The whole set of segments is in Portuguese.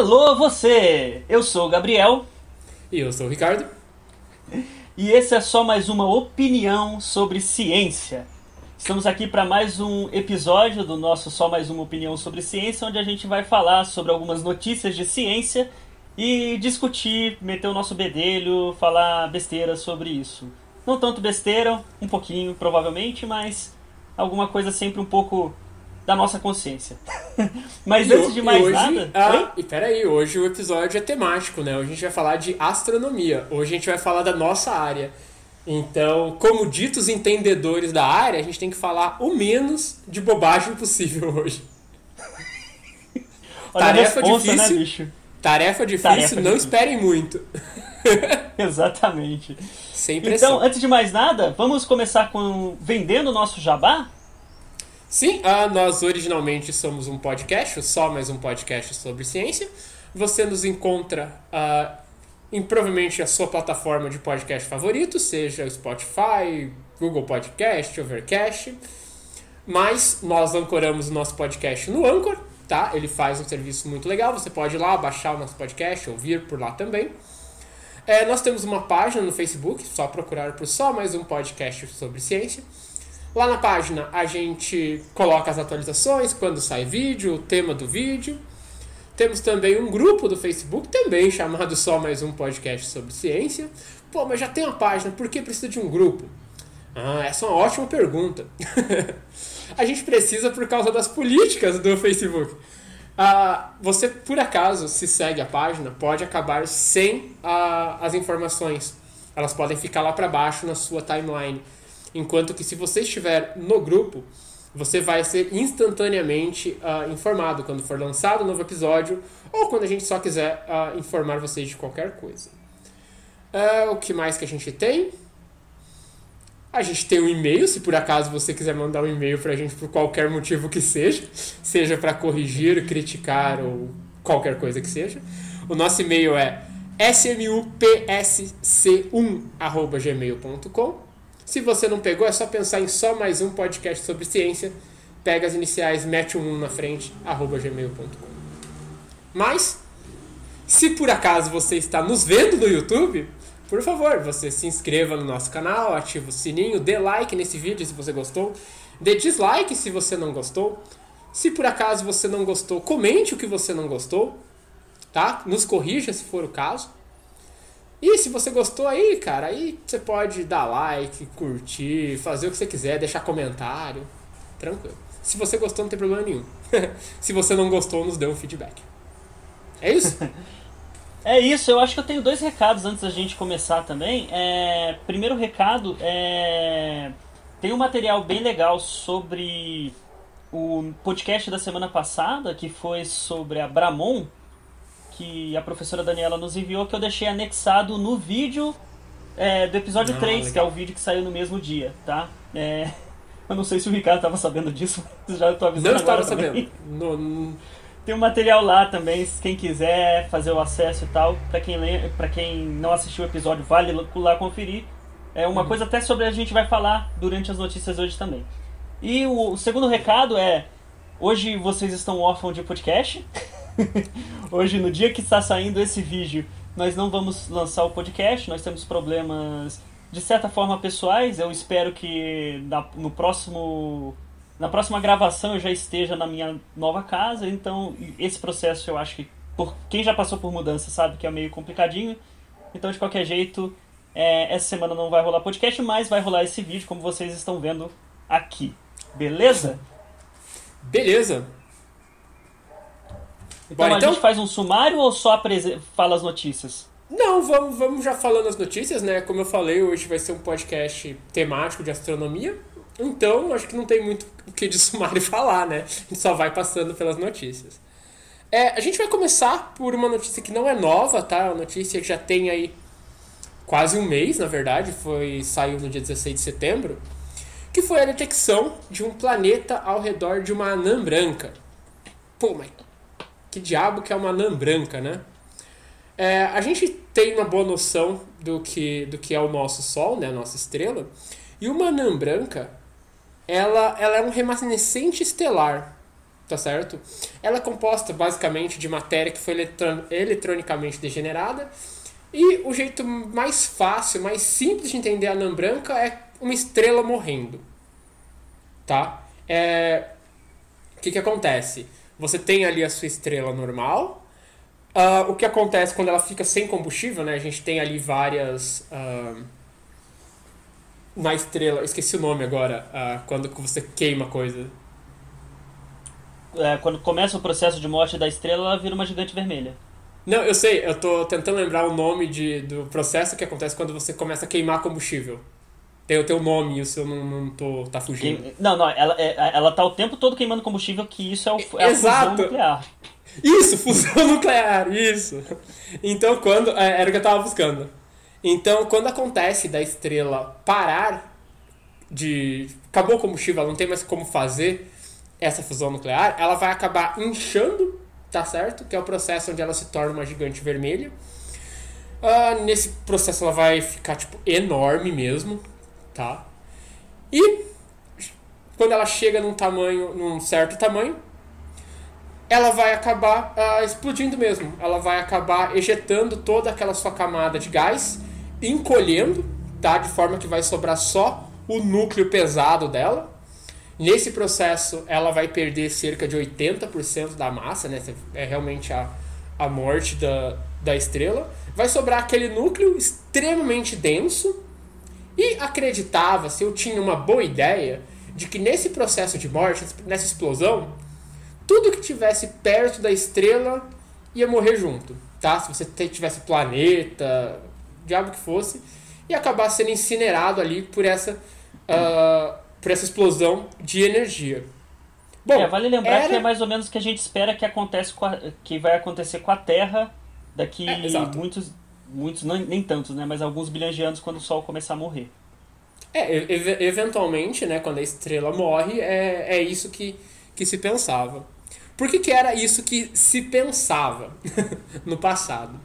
Alô você! Eu sou o Gabriel. E eu sou o Ricardo. E esse é só mais uma opinião sobre ciência. Estamos aqui para mais um episódio do nosso Só Mais Uma Opinião sobre Ciência, onde a gente vai falar sobre algumas notícias de ciência e discutir, meter o nosso bedelho, falar besteira sobre isso. Não tanto besteira, um pouquinho provavelmente, mas alguma coisa sempre um pouco da nossa consciência. Mas antes de mais nada... E peraí, hoje o episódio é temático, né? Hoje a gente vai falar de astronomia. Hoje a gente vai falar da nossa área. Então, como ditos entendedores da área, a gente tem que falar o menos de bobagem possível hoje. Olha Tarefa a responsa, difícil, né, bicho? Tarefa difícil, não esperem muito. Exatamente. Sem pressão. Então, antes de mais nada, vamos começar com vendendo o nosso jabá? Sim, nós originalmente somos um podcast, só mais um podcast sobre ciência. Você nos encontra em provavelmente a sua plataforma de podcast favorito, seja Spotify, Google Podcast, Overcast. Mas nós ancoramos o nosso podcast no Anchor, tá? Ele faz um serviço muito legal, você pode ir lá baixar o nosso podcast, ouvir por lá também. Nós temos uma página no Facebook, só procurar por só mais um podcast sobre ciência. Lá na página a gente coloca as atualizações, quando sai vídeo, o tema do vídeo. Temos também um grupo do Facebook, também chamado Só Mais Um Podcast sobre Ciência. Pô, mas já tem uma página, por que precisa de um grupo? Essa é uma ótima pergunta. A gente precisa por causa das políticas do Facebook. Você, por acaso, se segue a página, pode acabar sem as informações. Elas podem ficar lá para baixo na sua timeline. Enquanto que se você estiver no grupo, você vai ser instantaneamente informado quando for lançado um novo episódio ou quando a gente só quiser informar vocês de qualquer coisa. O que mais que a gente tem? A gente tem um e-mail, se por acaso você quiser mandar um e-mail pra gente por qualquer motivo que seja para corrigir, criticar ou qualquer coisa que seja. O nosso e-mail é smupsc1@gmail.com. Se você não pegou, é só pensar em só mais um podcast sobre ciência. Pega as iniciais, mete um 1 na frente, @gmail.com. Mas, se por acaso você está nos vendo no YouTube, por favor, você se inscreva no nosso canal, ative o sininho, dê like nesse vídeo se você gostou, dê dislike se você não gostou. Se por acaso você não gostou, comente o que você não gostou, tá? Nos corrija se for o caso. E se você gostou aí, cara, aí você pode dar like, curtir, fazer o que você quiser, deixar comentário, tranquilo. Se você gostou, não tem problema nenhum. Se você não gostou, nos dê um feedback. É isso? É isso, eu acho que eu tenho dois recados antes da gente começar também. Primeiro recado tem um material bem legal sobre o podcast da semana passada, que foi sobre a Bramon, que a professora Daniela nos enviou, que eu deixei anexado no vídeo do episódio 3, legal. Que é o vídeo que saiu no mesmo dia, tá? Eu não sei se o Ricardo estava sabendo disso, mas já estou avisando não agora estava também. Sabendo. Tem um material lá também, se quem quiser fazer o acesso e tal. Pra quem não assistiu o episódio, vale lá conferir. É uma coisa até sobre a gente vai falar durante as notícias hoje também. E o segundo recado hoje vocês estão órfãos de podcast. Hoje, no dia que está saindo esse vídeo, nós não vamos lançar o podcast. Nós temos problemas, de certa forma, pessoais. Eu espero que na próxima gravação eu já esteja na minha nova casa. Então, esse processo eu acho que quem já passou por mudança sabe que é meio complicadinho. Então, de qualquer jeito, essa semana não vai rolar podcast, mas vai rolar esse vídeo, como vocês estão vendo aqui. Beleza? Beleza. Então a gente faz um sumário ou só fala as notícias? Não, vamos já falando as notícias, né? Como eu falei, hoje vai ser um podcast temático de astronomia. Então, acho que não tem muito o que de sumário falar, né? A gente só vai passando pelas notícias. A gente vai começar por uma notícia que não é nova, tá? Uma notícia que já tem aí quase um mês, na verdade. Saiu no dia 16 de setembro. Que foi a detecção de um planeta ao redor de uma anã branca. Pô, mas que diabo que é uma anã branca, né? A gente tem uma boa noção do que é o nosso Sol, né? A nossa estrela. E uma anã branca, ela é um remanescente estelar. tá certo? Ela é composta basicamente de matéria que foi eletronicamente degenerada. E o jeito mais fácil, mais simples de entender a anã branca é uma estrela morrendo. Tá? O que acontece? Você tem ali a sua estrela normal. O que acontece quando ela fica sem combustível, né? A gente tem ali várias... na estrela, esqueci o nome agora, quando você queima coisa. Quando começa o processo de morte da estrela, ela vira uma gigante vermelha. Não, eu sei, eu tô tentando lembrar o nome do processo que acontece quando você começa a queimar combustível. Tem o teu nome e o seu tá fugindo. Não, ela tá o tempo todo queimando combustível, que isso é a fusão nuclear. Isso, fusão nuclear, isso. Então, era o que eu tava buscando. Então, quando acontece da estrela parar acabou o combustível, ela não tem mais como fazer essa fusão nuclear, ela vai acabar inchando, tá certo? Que é o processo onde ela se torna uma gigante vermelha. Nesse processo ela vai ficar, tipo, enorme mesmo, tá? E quando ela chega num certo tamanho, ela vai acabar explodindo mesmo. Ela vai acabar ejetando toda aquela sua camada de gás, encolhendo, tá? De forma que vai sobrar só o núcleo pesado dela. Nesse processo, ela vai perder cerca de 80% da massa, né? É realmente a morte da estrela. Vai sobrar aquele núcleo extremamente denso. E acreditava-se, eu tinha uma boa ideia, de que nesse processo de morte, nessa explosão, tudo que tivesse perto da estrela ia morrer junto, tá? Se você tivesse planeta, diabo que fosse, ia acabar sendo incinerado ali por essa explosão de energia. Bom, vale lembrar que é mais ou menos o que a gente espera que vai acontecer com a Terra daqui muitos, nem tantos, né? Mas alguns bilhões de anos, quando o Sol começar a morrer. Eventualmente, né, quando a estrela morre, é isso que se pensava. Por que era isso que se pensava no passado?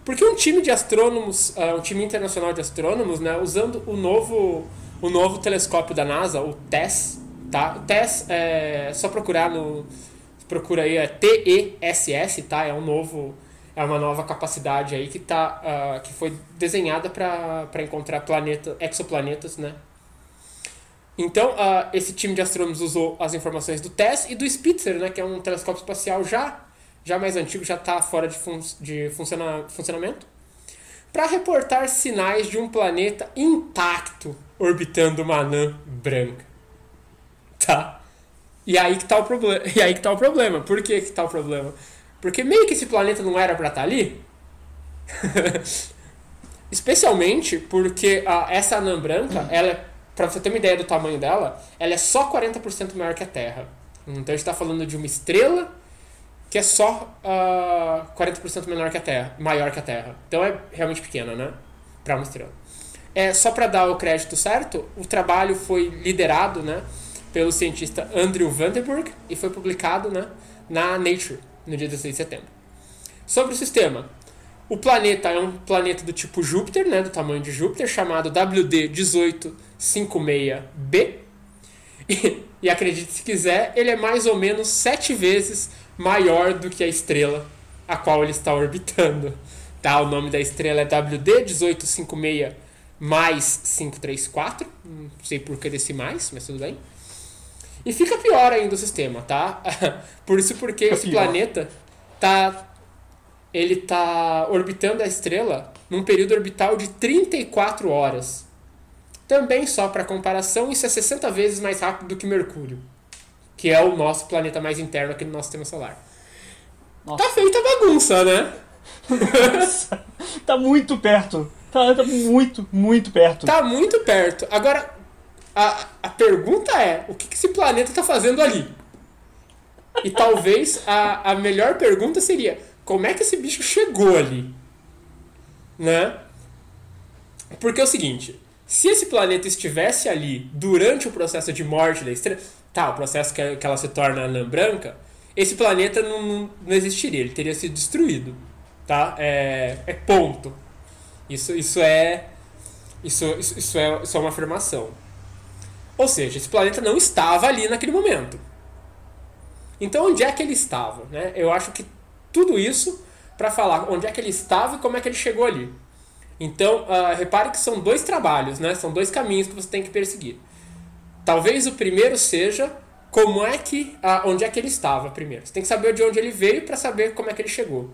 Porque um time de astrônomos, um time internacional de astrônomos, né, usando o novo telescópio da NASA, o TESS, tá? O TESS, só procurar procura aí, TESS, tá? É uma nova capacidade aí que foi desenhada para encontrar exoplanetas, né? Então, esse time de astrônomos usou as informações do TESS e do Spitzer, né, que é um telescópio espacial já mais antigo, já está fora de funcionamento, para reportar sinais de um planeta intacto orbitando uma anã branca. Tá? E aí que tá o problema. Por que tá o problema? Porque meio que esse planeta não era para estar ali. Especialmente porque essa anã branca, para você ter uma ideia do tamanho dela, ela é só 40% maior que a Terra. Então a gente está falando de uma estrela que é só 40% maior que a Terra. Então é realmente pequena, né? Para uma estrela. Só para dar o crédito certo, o trabalho foi liderado, né, pelo cientista Andrew Vandenberg e foi publicado, né, na Nature, no dia 16 de setembro. Sobre o sistema. O planeta é um planeta do tipo Júpiter, né, do tamanho de Júpiter, chamado WD1856b. E acredite se quiser, ele é mais ou menos 7 vezes maior do que a estrela a qual ele está orbitando. Tá? O nome da estrela é WD1856 mais 534. Não sei por que desse mais, mas tudo bem. E fica pior ainda o sistema, tá? Porque esse planeta ele tá orbitando a estrela num período orbital de 34 horas. Também, só para comparação, isso é 60 vezes mais rápido do que Mercúrio, que é o nosso planeta mais interno aqui no nosso sistema solar. Nossa. Tá feita a bagunça, né? Tá muito perto. Tá muito, muito perto. Tá muito perto. Agora, a pergunta é, o que esse planeta tá fazendo ali? E talvez a melhor pergunta seria, como é que esse bicho chegou ali? Né? Porque é o seguinte, se esse planeta estivesse ali durante o processo de morte da estrela, o processo que ela se torna anã branca, esse planeta não existiria, ele teria sido destruído. Tá? Ponto. Isso é uma afirmação. Ou seja, esse planeta não estava ali naquele momento. Então, onde é que ele estava? Né? Eu acho que tudo isso para falar onde é que ele estava e como é que ele chegou ali. Então, repare que são dois trabalhos, né? São dois caminhos que você tem que perseguir. Talvez o primeiro seja onde é que ele estava primeiro. Você tem que saber de onde ele veio para saber como é que ele chegou.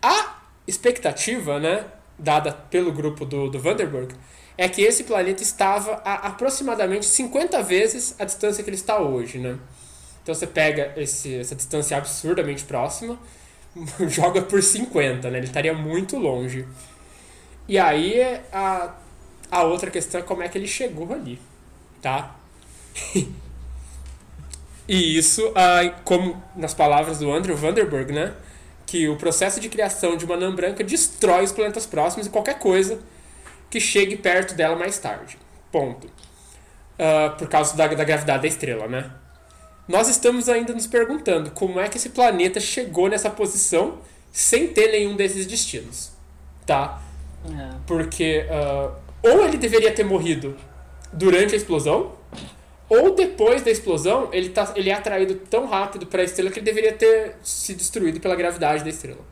A expectativa, né, dada pelo grupo do Vandenberg, é que esse planeta estava a aproximadamente 50 vezes a distância que ele está hoje, né? Então você pega essa distância absurdamente próxima, joga por 50, né? Ele estaria muito longe. E aí a outra questão é como é que ele chegou ali, tá? E isso, como nas palavras do Andrew Vandenberg, né? Que o processo de criação de uma anã branca destrói os planetas próximos e qualquer coisa que chegue perto dela mais tarde. Ponto. Por causa da gravidade da estrela, né? Nós estamos ainda nos perguntando como é que esse planeta chegou nessa posição sem ter nenhum desses destinos, tá? Porque ou ele deveria ter morrido durante a explosão, ou depois da explosão ele é atraído tão rápido para a estrela que ele deveria ter se destruído pela gravidade da estrela.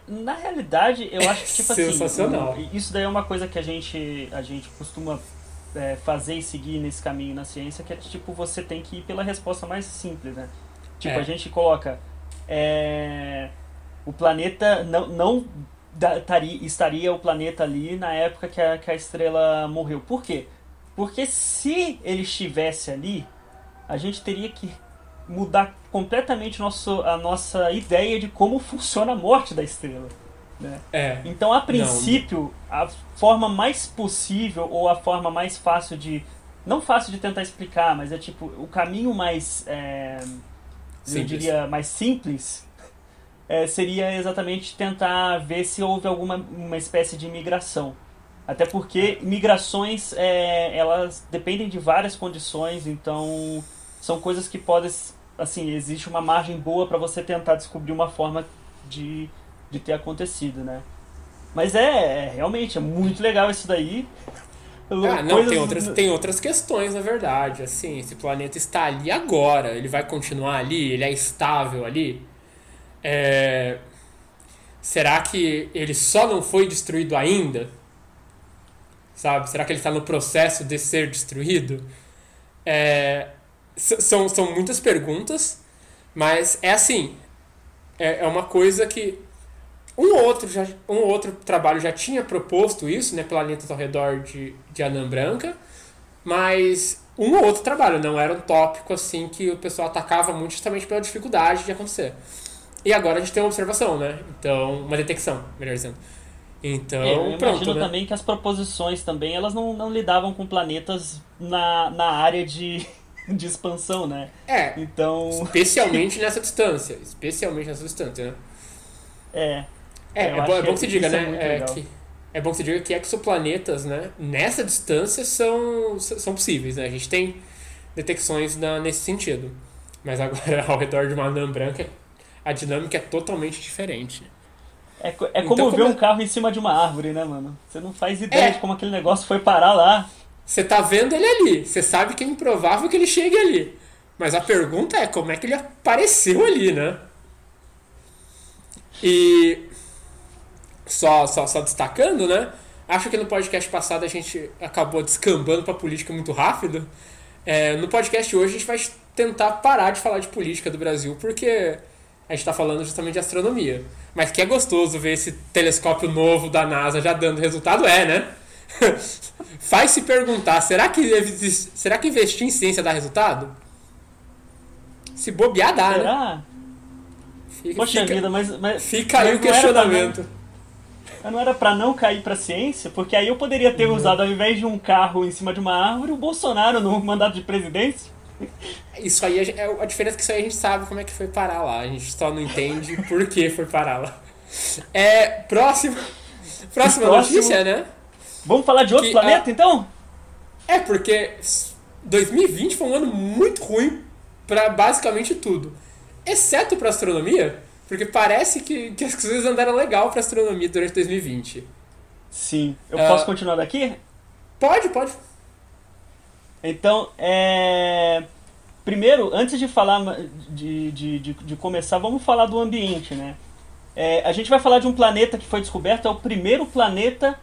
Na realidade, eu acho que tipo sensacional. Assim, isso daí é uma coisa que a gente costuma fazer e seguir nesse caminho na ciência, que é tipo, você tem que ir pela resposta mais simples, né? Tipo, a gente coloca o planeta não estaria o planeta ali na época que a estrela morreu. Por quê? Porque se ele estivesse ali, a gente teria que mudar completamente a nossa ideia de como funciona a morte da estrela, né? Então, a princípio, a forma mais possível, ou a forma mais fácil de... Não fácil de tentar explicar, mas é tipo, o caminho mais... eu diria, mais simples... seria exatamente tentar ver se houve uma espécie de migração. Até porque migrações, elas dependem de várias condições, então são coisas que podem, assim, existe uma margem boa para você tentar descobrir uma forma de ter acontecido, né? Mas realmente, é muito legal isso daí. Tem outras questões, na verdade. Assim, esse planeta está ali agora, ele vai continuar ali, ele é estável ali. Será que ele só não foi destruído ainda? Sabe? Será que ele está no processo de ser destruído? São muitas perguntas, mas assim, é uma coisa que um ou outro trabalho já tinha proposto isso, né? Planetas ao redor de anã branca, mas um ou outro trabalho não era um tópico assim que o pessoal atacava muito justamente pela dificuldade de acontecer. E agora a gente tem uma observação, né? Então, uma detecção, melhor dizendo. Então, eu imagino, né? Também que as proposições também, elas não lidavam com planetas na área de expansão, né? Então... especialmente nessa distância, né? É bom que se diga, né? É bom que se diga que exoplanetas, né? Nessa distância são possíveis, né? A gente tem detecções nesse sentido. Mas agora, ao redor de uma anã branca, a dinâmica é totalmente diferente. É como ver um carro em cima de uma árvore, né, mano? Você não faz ideia de como aquele negócio foi parar lá. Você tá vendo ele ali. Você sabe que é improvável que ele chegue ali. Mas a pergunta é como é que ele apareceu ali, né? E só destacando, né? Acho que no podcast passado a gente acabou descambando pra política muito rápido. No podcast hoje a gente vai tentar parar de falar de política do Brasil, porque a gente tá falando justamente de astronomia. Mas que é gostoso ver esse telescópio novo da NASA já dando resultado, né? Faz se perguntar, será que investir em ciência dá resultado? Se bobear, dá, será? Né? Poxa vida, mas fica aí o questionamento. Não era pra não cair pra ciência? Porque aí eu poderia ter usado, ao invés de um carro em cima de uma árvore, o Bolsonaro no mandato de presidência. Isso aí, a diferença é que isso aí a gente sabe como é que foi parar lá. A gente só não entende por que foi parar lá. Próxima notícia, né? Vamos falar de outro planeta, então? Porque 2020 foi um ano muito ruim pra basicamente tudo. Exceto pra astronomia, porque parece que as coisas andaram legal pra astronomia durante 2020. Sim. Eu posso continuar daqui? Pode. Então, primeiro, antes de falar de começar, vamos falar do ambiente, né? A gente vai falar de um planeta que foi descoberto, é o primeiro planeta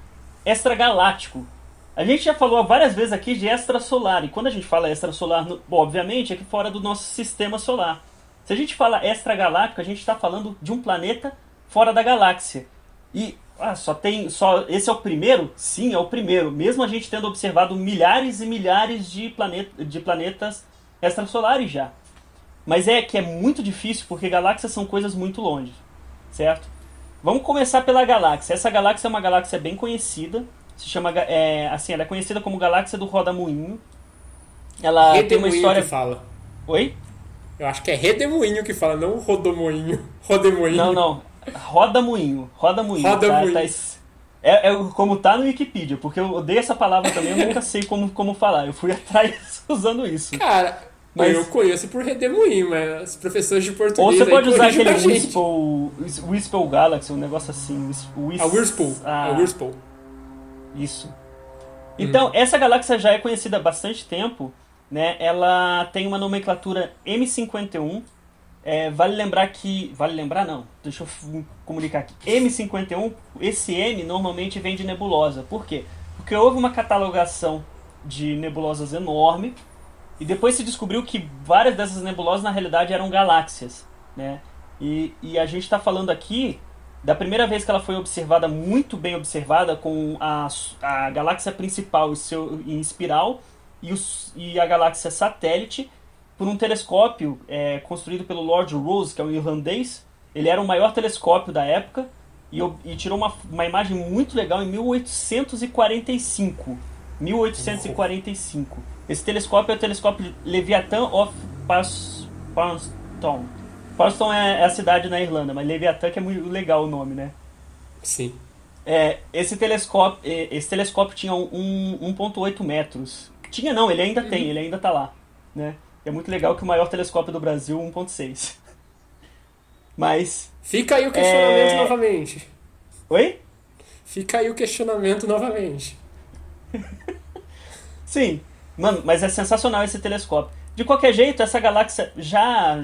extragaláctico. A gente já falou várias vezes aqui de extrasolar, e quando a gente fala extrasolar, obviamente, é que fora do nosso sistema solar. Se a gente fala extragaláctico, a gente está falando de um planeta fora da galáxia. E esse é o primeiro? Sim, é o primeiro. Mesmo a gente tendo observado milhares e milhares de planetas extrasolares já. Mas é que é muito difícil porque galáxias são coisas muito longe, certo? Vamos começar pela galáxia. Essa galáxia é uma galáxia bem conhecida. Se chama, ela é conhecida como Galáxia do Rodamuinho. Ela tem uma história... que fala. Oi? Eu acho que é Redemoinho que fala, não Rodomoinho. Rodemoinho. Não. Rodamuinho. Rodamuinho. Como tá no Wikipedia, porque eu odeio essa palavra também, eu nunca sei como falar. Eu fui atrás usando isso. Cara, eu conheço por Redemoinho, mas os professores de português... Ou você pode usar aquele Whirlpool Galaxy, um negócio assim. A Whirlpool. Isso. Então, essa galáxia já é conhecida há bastante tempo, né? Ela tem uma nomenclatura M51. Vale lembrar não, deixa eu comunicar aqui. M51, esse M normalmente vem de nebulosa. Por quê? Porque houve uma catalogação de nebulosas enorme e depois se descobriu que várias dessas nebulosas na realidade eram galáxias, né? E a gente está falando aqui da primeira vez que ela foi observada, muito bem observada, com a galáxia principal em espiral e a galáxia satélite, por um telescópio construído pelo Lord Rosse, que é um irlandês. Ele era o maior telescópio da época e tirou uma imagem muito legal em 1845. Esse telescópio é o telescópio Leviathan of Palmerston. Palmerston é a cidade na Irlanda, mas Leviathan que é muito legal o nome, né? Sim. Esse telescópio tinha 1,8 metros. Tinha não, ele ainda tem, ele ainda tá lá, né? É muito legal que o maior telescópio do Brasil, 1,6. Mas... Fica aí o questionamento novamente. Oi? Fica aí o questionamento novamente. Sim, mano, mas é sensacional esse telescópio. De qualquer jeito, essa galáxia já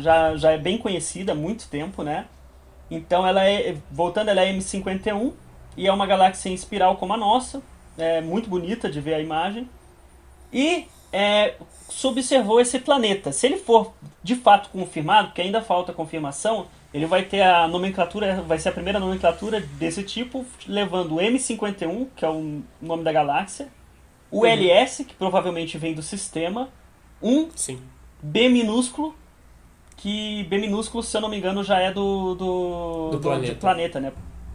é bem conhecida há muito tempo, né? Então, ela é M51 e é uma galáxia em espiral como a nossa. É muito bonita de ver a imagem. E se observou esse planeta. Se ele for de fato confirmado, porque ainda falta confirmação, ele vai ter a nomenclatura, vai ser a primeira nomenclatura desse tipo, levando o M51, que é o nome da galáxia, o LS, que provavelmente vem do sistema, Sim. B minúsculo, que B minúsculo, se eu não me engano, já é do planeta, né?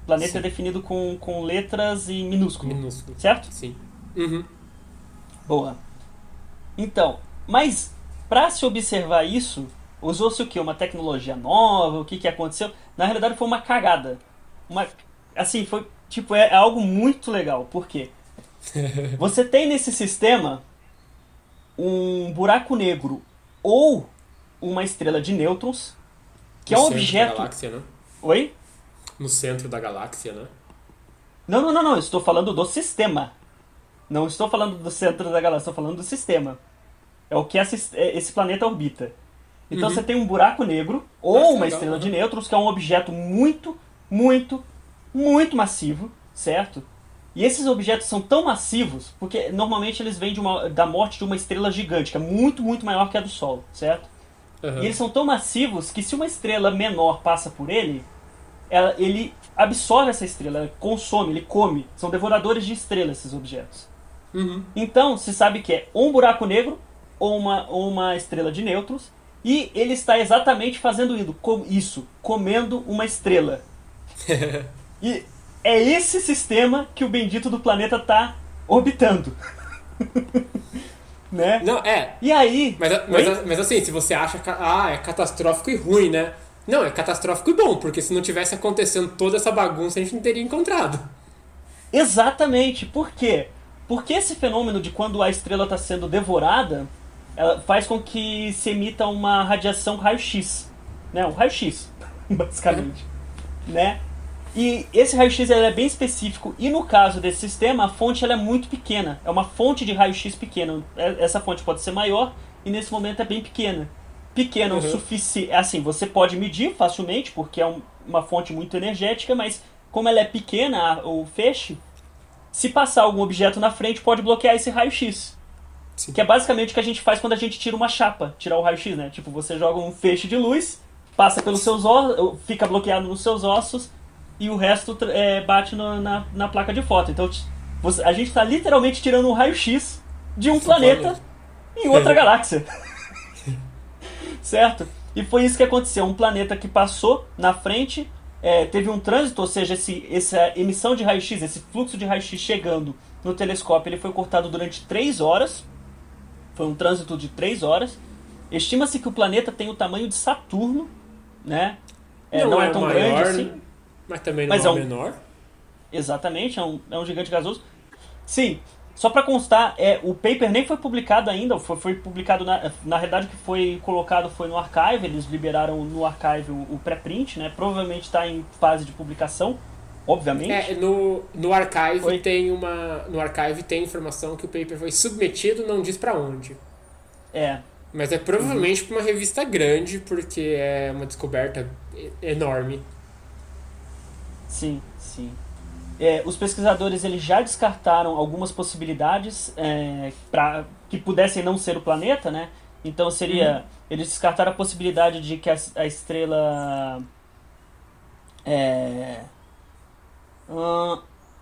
Planeta Sim. É definido com letras e minúsculo. Certo? Sim. Boa. Então, mas para se observar isso, usou-se o quê? Uma tecnologia nova? O que aconteceu? Na realidade foi uma cagada. Foi algo muito legal. Por quê? Você tem nesse sistema um buraco negro ou uma estrela de nêutrons, que é um objeto... Da galáxia, né? Oi? No centro da galáxia, né? Não. Eu estou falando do sistema. Não estou falando do centro da galáxia, estou falando do sistema. É o que esse planeta orbita. Então você tem um buraco negro ou uma estrela de nêutrons, que é um objeto muito, muito, muito massivo, certo? E esses objetos são tão massivos, porque normalmente eles vêm da morte de uma estrela gigante, que é muito, muito maior que a do Sol, certo? E eles são tão massivos que se uma estrela menor passa por ele, ele absorve essa estrela, ele consome, ele come. São devoradores de estrelas esses objetos. Então, se sabe que é um buraco negro ou uma estrela de nêutrons, e ele está exatamente fazendo isso, comendo uma estrela. E é esse sistema que o bendito do planeta está orbitando. Né? Não, E aí... Mas assim, se você acha que é catastrófico e ruim, né? Não, é catastrófico e bom, porque se não tivesse acontecendo toda essa bagunça, a gente não teria encontrado. Exatamente. Por quê? Porque esse fenômeno de quando a estrela está sendo devorada, ela faz com que se emita uma radiação raio-x. Né? Um raio-x, basicamente. Né? E esse raio-x é bem específico. E no caso desse sistema, a fonte ela é muito pequena. É uma fonte de raio-x pequena. Essa fonte pode ser maior e nesse momento é bem pequena. Pequena o suficiente. Assim, você pode medir facilmente, porque é uma fonte muito energética, mas como ela é pequena, o feixe, se passar algum objeto na frente, pode bloquear esse raio-x. Sim. Que é basicamente o que a gente faz quando a gente tira uma chapa, tirar o raio-x, né? Tipo, você joga um feixe de luz, passa pelos seus ossos, fica bloqueado nos seus ossos, e o resto bate na placa de foto. Então, a gente está literalmente tirando um raio-x de um planeta em outra galáxia. Certo? E foi isso que aconteceu. Um planeta que passou na frente, teve um trânsito, ou seja, essa emissão de raio-x, esse fluxo de raio-x chegando no telescópio, ele foi cortado durante 3 horas. Foi um trânsito de 3 horas. Estima-se que o planeta tem o tamanho de Saturno, né? Não é tão maior, grande assim. Mas também não é o menor. Exatamente, é um gigante gasoso. Sim, só para constar, o paper nem foi publicado ainda, foi publicado, na realidade o que foi colocado foi no Archive, eles liberaram no Archive o pré-print, né? Provavelmente está em fase de publicação, obviamente. No Archive no Archive tem informação que o paper foi submetido, não diz para onde. Mas é provavelmente para uma revista grande, porque é uma descoberta enorme. Sim, sim. Os pesquisadores eles já descartaram algumas possibilidades para que pudessem não ser o planeta, né? Então seria... Eles descartaram a possibilidade de que a estrela...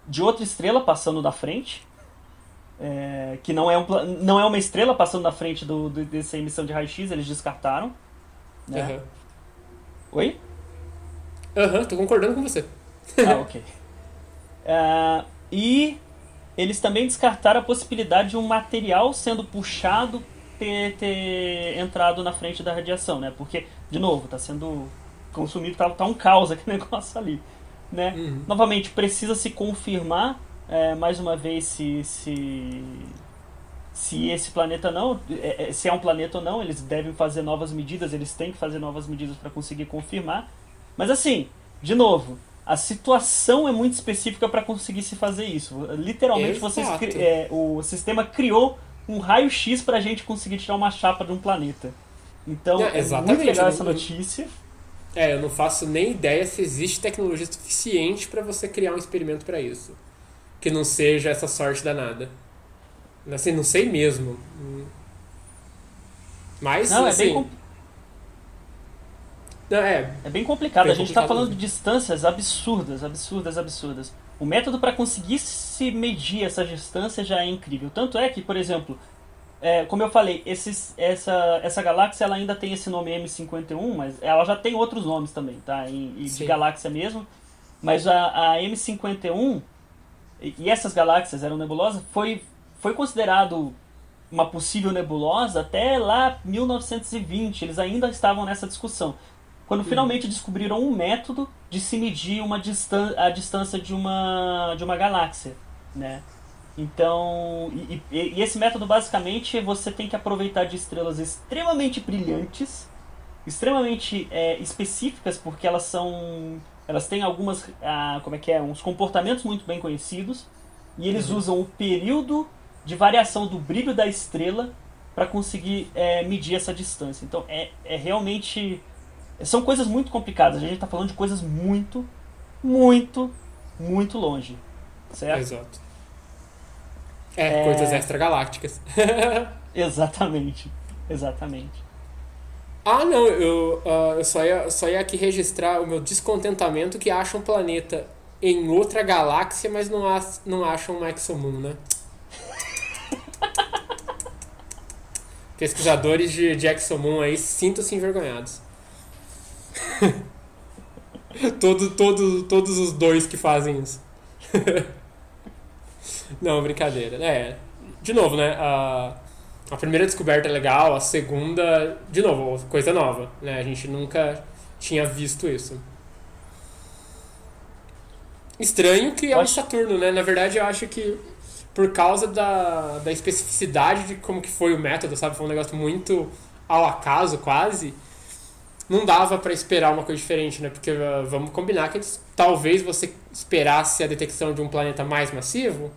de outra estrela passando na frente, que não é uma estrela passando na frente dessa emissão de raio-x, eles descartaram. Né? Oi? Tô concordando com você. Ok. E eles também descartaram a possibilidade de um material sendo puxado ter entrado na frente da radiação, né? Porque, de novo, está sendo consumido, tá um caos aquele negócio ali, né? Novamente, precisa se confirmar mais uma vez se esse planeta não, se é um planeta ou não. Eles devem fazer novas medidas, eles têm que fazer novas medidas para conseguir confirmar. Mas assim, de novo, a situação é muito específica para conseguir se fazer isso. Literalmente, o sistema criou um raio-x para a gente conseguir tirar uma chapa de um planeta. Então, é muito legal essa notícia. Eu não faço nem ideia se existe tecnologia suficiente para você criar um experimento para isso. Que não seja essa sorte danada. Assim, não sei mesmo. Mas, não, assim... É bem complicado. A gente está falando de distâncias absurdas. O método para conseguir se medir essa distância já é incrível. Tanto é que, por exemplo, como eu falei, essa galáxia ela ainda tem esse nome M51, mas ela já tem outros nomes também, tá? De galáxia mesmo. Mas a M51 e essas galáxias eram nebulosas, foi considerado uma possível nebulosa até lá 1920. Eles ainda estavam nessa discussão. Quando finalmente descobriram um método de se medir a distância de uma galáxia, né? Então, e esse método basicamente você tem que aproveitar de estrelas extremamente brilhantes, extremamente específicas, porque elas têm algumas, uns comportamentos muito bem conhecidos, e eles usam o período de variação do brilho da estrela para conseguir medir essa distância. Então, realmente... São coisas muito complicadas. A gente está falando de coisas muito, muito, muito longe. Certo? Exato. Coisas extragalácticas. Exatamente. Não, eu só ia aqui registrar o meu descontentamento que acham um planeta em outra galáxia, mas não acham um exomoon, né? Pesquisadores de exomoon aí, sintam-se envergonhados. Todos os dois que fazem isso. Não, brincadeira. De novo, né? A primeira descoberta é legal, a segunda, de novo, coisa nova, né? A gente nunca tinha visto isso. Estranho que é o Saturno, né? Na verdade, eu acho que por causa da especificidade de como que foi o método, sabe? Foi um negócio muito ao acaso, quase. Não dava pra esperar uma coisa diferente, né? Porque vamos combinar que talvez você esperasse a detecção de um planeta mais massivo.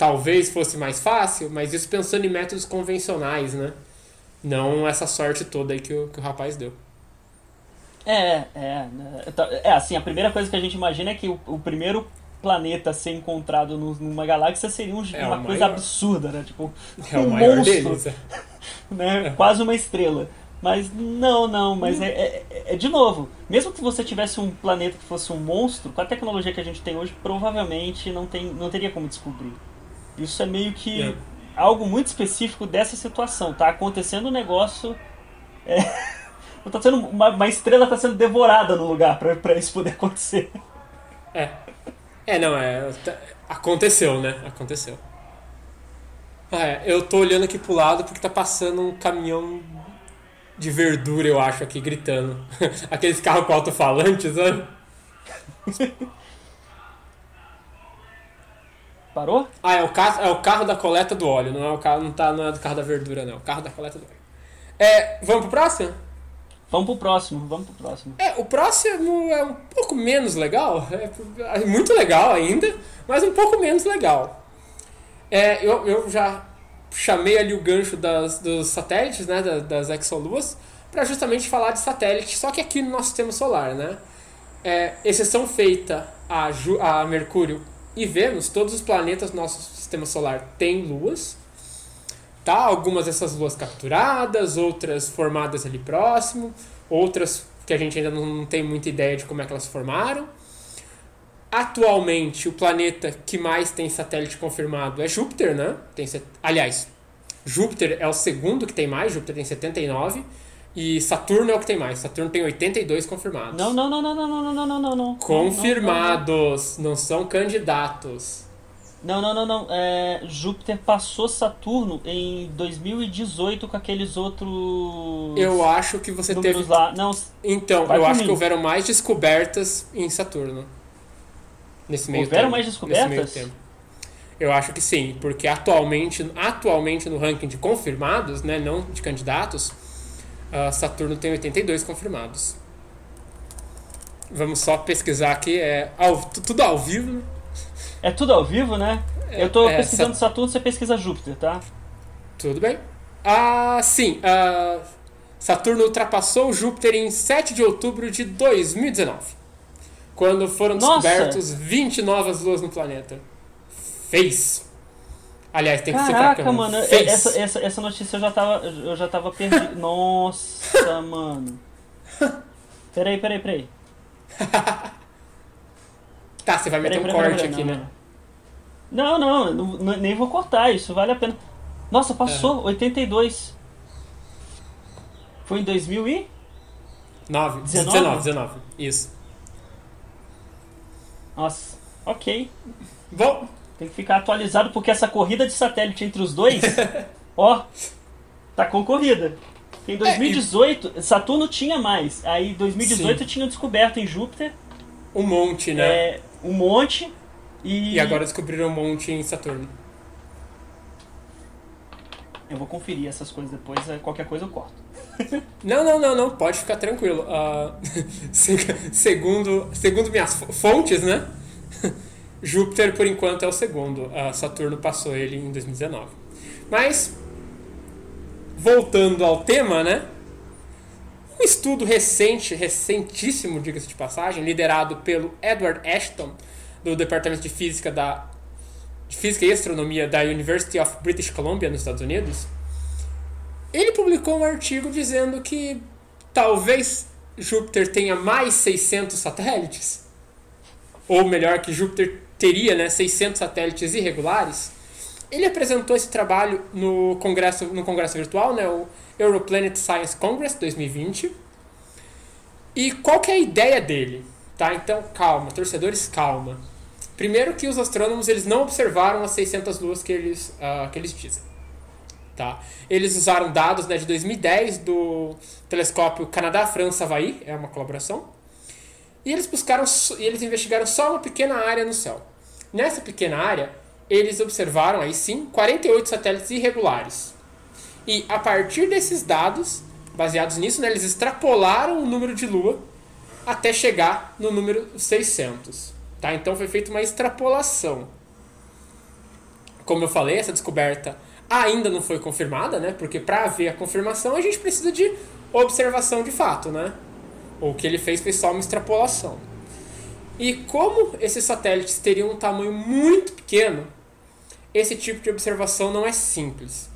talvez fosse mais fácil, mas isso pensando em métodos convencionais, né? Não essa sorte toda aí que o rapaz deu. Assim, a primeira coisa que a gente imagina é que o primeiro planeta a ser encontrado numa galáxia seria uma coisa maior. absurda, né? Tipo, É o um maior monstro, deles. né? Quase uma estrela. Mas não, mas de novo, mesmo que você tivesse um planeta que fosse um monstro, com a tecnologia que a gente tem hoje, provavelmente não teria como descobrir. Isso é meio que algo muito específico dessa situação. Tá acontecendo um negócio. Tá sendo uma estrela está sendo devorada no lugar pra isso poder acontecer. Aconteceu, né? Aconteceu. Eu tô olhando aqui pro lado porque tá passando um caminhão de verdura, eu acho, aqui gritando. Aqueles carros com alto-falante, sabe? Parou? É o carro da coleta do óleo, não é o carro, não é do carro da verdura, não. É o carro da coleta do óleo. Vamos pro próximo? Vamos pro próximo. O próximo é um pouco menos legal. É muito legal ainda, mas um pouco menos legal. Eu já chamei ali o gancho dos satélites, né, das exoluas, para justamente falar de satélite, só que aqui no nosso sistema solar, né? Exceção feita a Mercúrio e Vênus, todos os planetas do nosso sistema solar têm luas. Tá? Algumas dessas luas capturadas, outras formadas ali próximo, outras que a gente ainda não tem muita ideia de como é que elas formaram. Atualmente, o planeta que mais tem satélite confirmado é Júpiter, né? Aliás, Júpiter é o segundo que tem mais, Júpiter tem 79, e Saturno é o que tem mais. Saturno tem 82 confirmados. Não. Confirmados, não são candidatos. Não. Júpiter passou Saturno em 2018 com aqueles outros. Eu acho que você teve. Lá. Não, então, eu acho que houveram mais descobertas em Saturno. Nesse meio tempo. Houveram mais descobertas? Nesse meio tempo. Eu acho que sim, porque atualmente no ranking de confirmados, né, não de candidatos, Saturno tem 82 confirmados. Vamos só pesquisar aqui, tudo ao vivo, né? É tudo ao vivo, né? Eu tô pesquisando Saturno, você pesquisa Júpiter, tá? Tudo bem. Sim. Saturno ultrapassou Júpiter em 7 de outubro de 2019. Quando foram descobertos 20 novas luas no planeta. Fez. Aliás, tem que ser pra Caraca, mano, essa notícia eu já tava perdido. Nossa, mano. Peraí. Tá, você vai meter um corte aqui, né? Não, nem vou cortar, isso vale a pena. Nossa, passou, 82. Foi em 19, isso. Nossa, ok. Bom, tem que ficar atualizado porque essa corrida de satélite entre os dois, tá concorrida. Em 2018, Saturno tinha mais. Aí em 2018 tinham descoberto em Júpiter um monte, né? Um monte. E agora descobriram um monte em Saturno. Eu vou conferir essas coisas depois, qualquer coisa eu corto. Não, pode ficar tranquilo. Segundo minhas fontes, né? Júpiter, por enquanto, é o segundo. Saturno passou ele em 2019. Mas, voltando ao tema, né? Um estudo recentíssimo, diga-se de passagem, liderado pelo Edward Ashton, do Departamento de Física e Astronomia da University of British Columbia, nos Estados Unidos, ele publicou um artigo dizendo que talvez Júpiter tenha mais 600 satélites, ou melhor, que Júpiter teria, né, 600 satélites irregulares. Ele apresentou esse trabalho no congresso virtual, né, o Europlanet Science Congress 2020. E qual que é a ideia dele? Tá? Então, calma, torcedores, calma. Primeiro que os astrônomos eles não observaram as 600 luas que eles dizem. Tá? Eles usaram dados, né, de 2010 do telescópio Canadá-França-Havaí, é uma colaboração. E eles investigaram só uma pequena área no céu. Nessa pequena área, eles observaram, aí sim, 48 satélites irregulares. E a partir desses dados, baseados nisso, né, eles extrapolaram o número de lua até chegar no número 600. Tá? Então foi feita uma extrapolação. como eu falei, essa descoberta ainda não foi confirmada, né? Porque para haver a confirmação a gente precisa de observação de fato, né? O que ele fez foi só uma extrapolação. E como esses satélites teriam um tamanho muito pequeno, esse tipo de observação não é simples,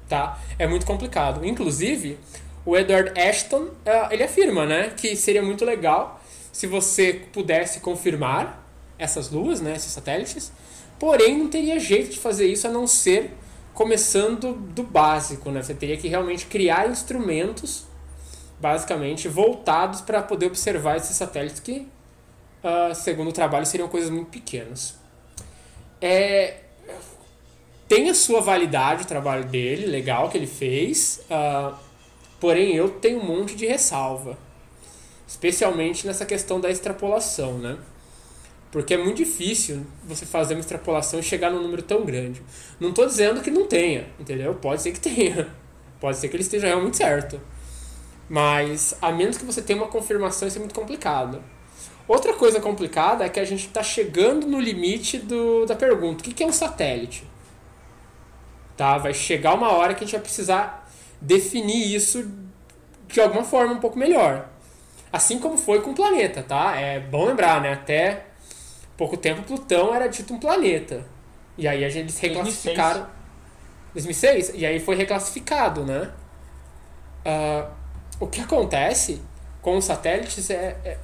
tá? É muito complicado. Inclusive, o Edward Ashton, ele afirma, né, que seria muito legal se você pudesse confirmar essas luas, né, esses satélites, porém não teria jeito de fazer isso a não ser começando do básico, né? Você teria que realmente criar instrumentos, basicamente, voltados para poder observar esses satélites que, segundo o trabalho, seriam coisas muito pequenas. Tem a sua validade o trabalho dele, legal que ele fez, porém eu tenho um monte de ressalva, especialmente nessa questão da extrapolação, né? Porque é muito difícil você fazer uma extrapolação e chegar num número tão grande. Não estou dizendo que não tenha, entendeu? Pode ser que tenha, pode ser que ele esteja realmente certo, mas a menos que você tenha uma confirmação, isso é muito complicado. Outra coisa complicada é que a gente está chegando no limite da pergunta: o que é um satélite? Tá? Vai chegar uma hora que a gente vai precisar definir isso de alguma forma um pouco melhor. Assim como foi com o planeta, tá? É bom lembrar, né? Até pouco tempo Plutão era dito um planeta. E aí eles reclassificaram... 2006? E aí foi reclassificado, né? O que acontece com os satélites é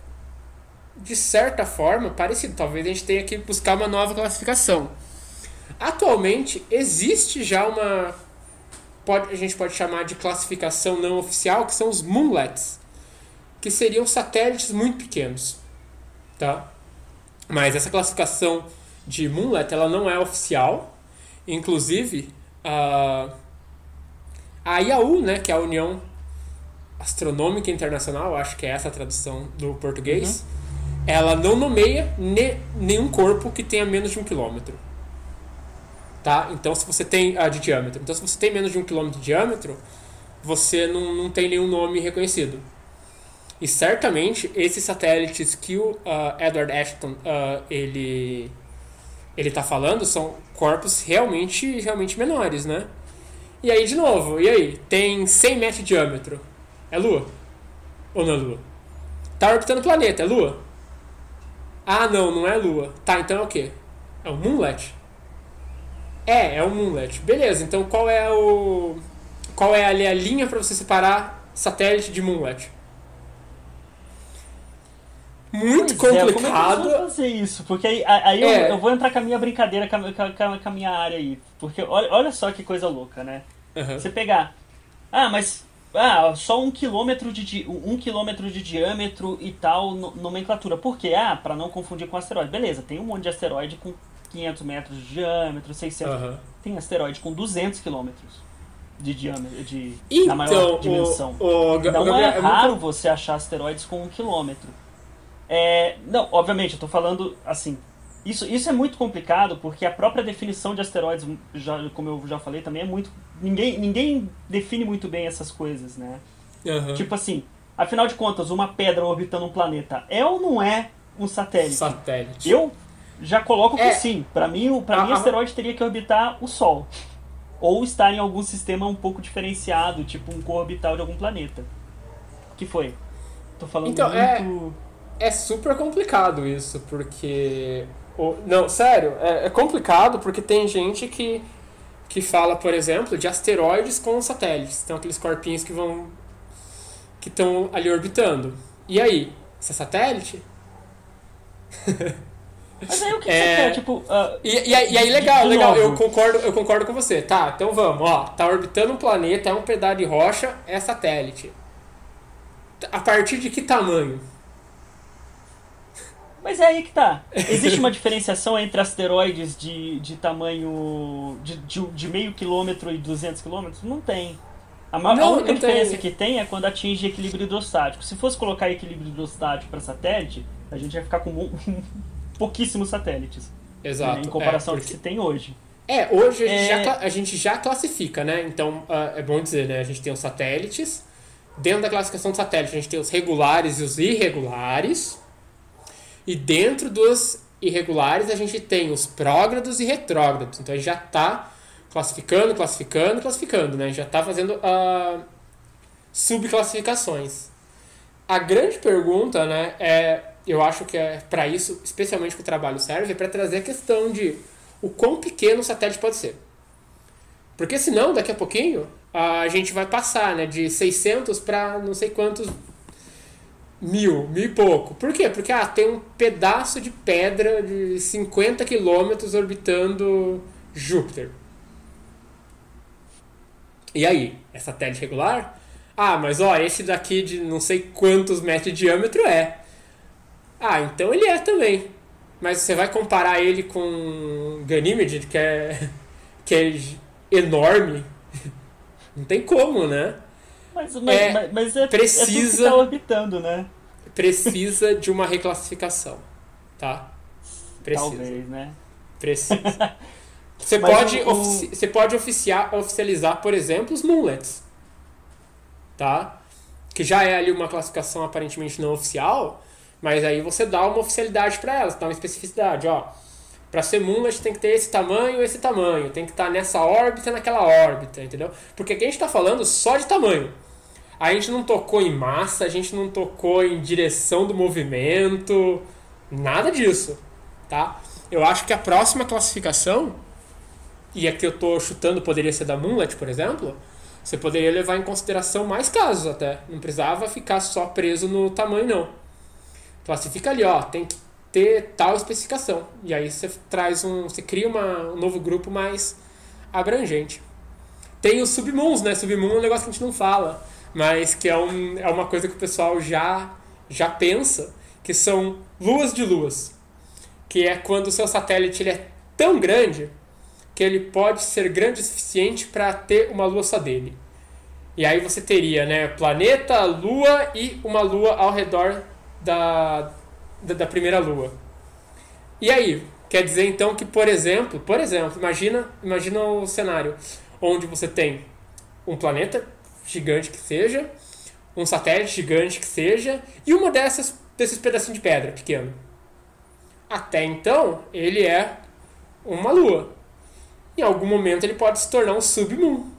de certa forma parecido. Talvez a gente tenha que buscar uma nova classificação. Atualmente existe já a gente pode chamar de classificação não oficial, que são os moonlets, que seriam satélites muito pequenos, tá? Mas essa classificação de moonlet, ela não é oficial. Inclusive a IAU, né, que é a União Astronômica Internacional, acho que é essa a tradução do português, ela não nomeia nenhum corpo que tenha menos de 1 quilômetro. Tá? Então, se você tem de diâmetro. Então, se você tem menos de 1 km de diâmetro, você não tem nenhum nome reconhecido. E certamente esses satélites que o Edward Ashton ele está falando são corpos realmente menores, né? E aí, de novo, tem 100 metros de diâmetro. É Lua? Ou não é Lua? Tá orbitando o planeta, é Lua? Ah, não é Lua. Tá, então é o quê? É um moonlet? É um moonlet. Beleza, então qual é ali a linha para você separar satélite de moonlet? Muito complicado. Como é que eles vão fazer isso? Porque aí eu vou entrar com a minha brincadeira, com a minha área aí. Porque olha só que coisa louca, né? Você pegar... só 1 quilômetro de diâmetro e tal, nomenclatura. Por quê? Para não confundir com asteroide. Beleza, tem um monte de asteroide com 500 metros de diâmetro, 600... Tem asteroide com 200 quilômetros de diâmetro, na maior dimensão. Não é raro você achar asteroides com 1 quilômetro. Não, obviamente, eu tô falando assim... Isso é muito complicado, porque a própria definição de asteroides, como eu já falei, também é muito... Ninguém define muito bem essas coisas, né? Tipo assim, afinal de contas, uma pedra orbitando um planeta é ou não é um satélite? Eu já coloco que sim. Pra mim, asteroide teria que orbitar o Sol. Ou estar em algum sistema um pouco diferenciado, tipo um co-orbital de algum planeta. O que foi? Tô falando então, muito... É super complicado isso, porque... Não, sério, é complicado porque tem gente que fala, por exemplo, de asteroides com satélites. Então aqueles corpinhos que estão ali orbitando. E aí? Isso é satélite? Mas aí o que você quer? Tipo, e aí, legal, eu concordo com você. Tá, então vamos, tá orbitando um planeta, é um pedaço de rocha, é satélite. A partir de que tamanho? Mas é aí que tá. Existe uma diferenciação entre asteroides de tamanho de meio quilômetro e 200 quilômetros? Não tem. A única diferença que tem é quando atinge equilíbrio hidrostático. Se fosse colocar equilíbrio hidrostático para satélite, a gente ia ficar com pouquíssimos satélites. Exato. Em comparação ao que se tem hoje. Hoje a gente já classifica, né? Então, é bom dizer, né? A gente tem os satélites. Dentro da classificação de satélite, a gente tem os regulares e os irregulares. E dentro dos irregulares, a gente tem os prógrados e retrógrados. Então a gente já está classificando, né? Já está fazendo subclassificações. A grande pergunta, né, eu acho que é para isso, especialmente que o trabalho serve, é para trazer a questão de o quão pequeno o satélite pode ser. Porque senão, daqui a pouquinho, a gente vai passar, né, de 600 para não sei quantos mil e pouco. Por quê? Porque tem um pedaço de pedra de 50 quilômetros orbitando Júpiter. E aí? É satélite regular? Mas esse daqui de não sei quantos metros de diâmetro é. Então ele é também. Mas você vai comparar ele com Ganymede, que é enorme? Não tem como, né? Mas é tudo que tá orbitando, né? Precisa de uma reclassificação, tá? Precisa. Talvez, né? Precisa. Você pode oficializar, por exemplo, os moonlets, tá? Que já é ali uma classificação aparentemente não oficial, mas aí você dá uma oficialidade para elas, dá uma especificidade, para ser moonlet tem que ter esse tamanho, tem que estar nessa órbita, naquela órbita, entendeu? Porque aqui a gente está falando só de tamanho. A gente não tocou em massa, a gente não tocou em direção do movimento, nada disso, tá? Eu acho que a próxima classificação, e aqui eu estou chutando, poderia ser da Moonlet, por exemplo, você poderia levar em consideração mais casos até. Não precisava ficar só preso no tamanho, não. Classifica ali, tem que ter tal especificação. E aí você cria um novo grupo mais abrangente. Tem os submoons, né? Submoon é um negócio que a gente não fala, mas que é uma coisa que o pessoal já pensa, que são luas de luas. Que é quando o seu satélite ele é tão grande que ele pode ser grande o suficiente para ter uma lua só dele. E aí você teria, né, planeta, lua e uma lua ao redor da primeira lua. E aí, quer dizer então que, por exemplo, imagina o cenário onde você tem um planeta gigante que seja, um satélite gigante que seja, e uma desses pedacinhos de pedra pequeno. Até então, ele é uma lua. Em algum momento ele pode se tornar um submoon,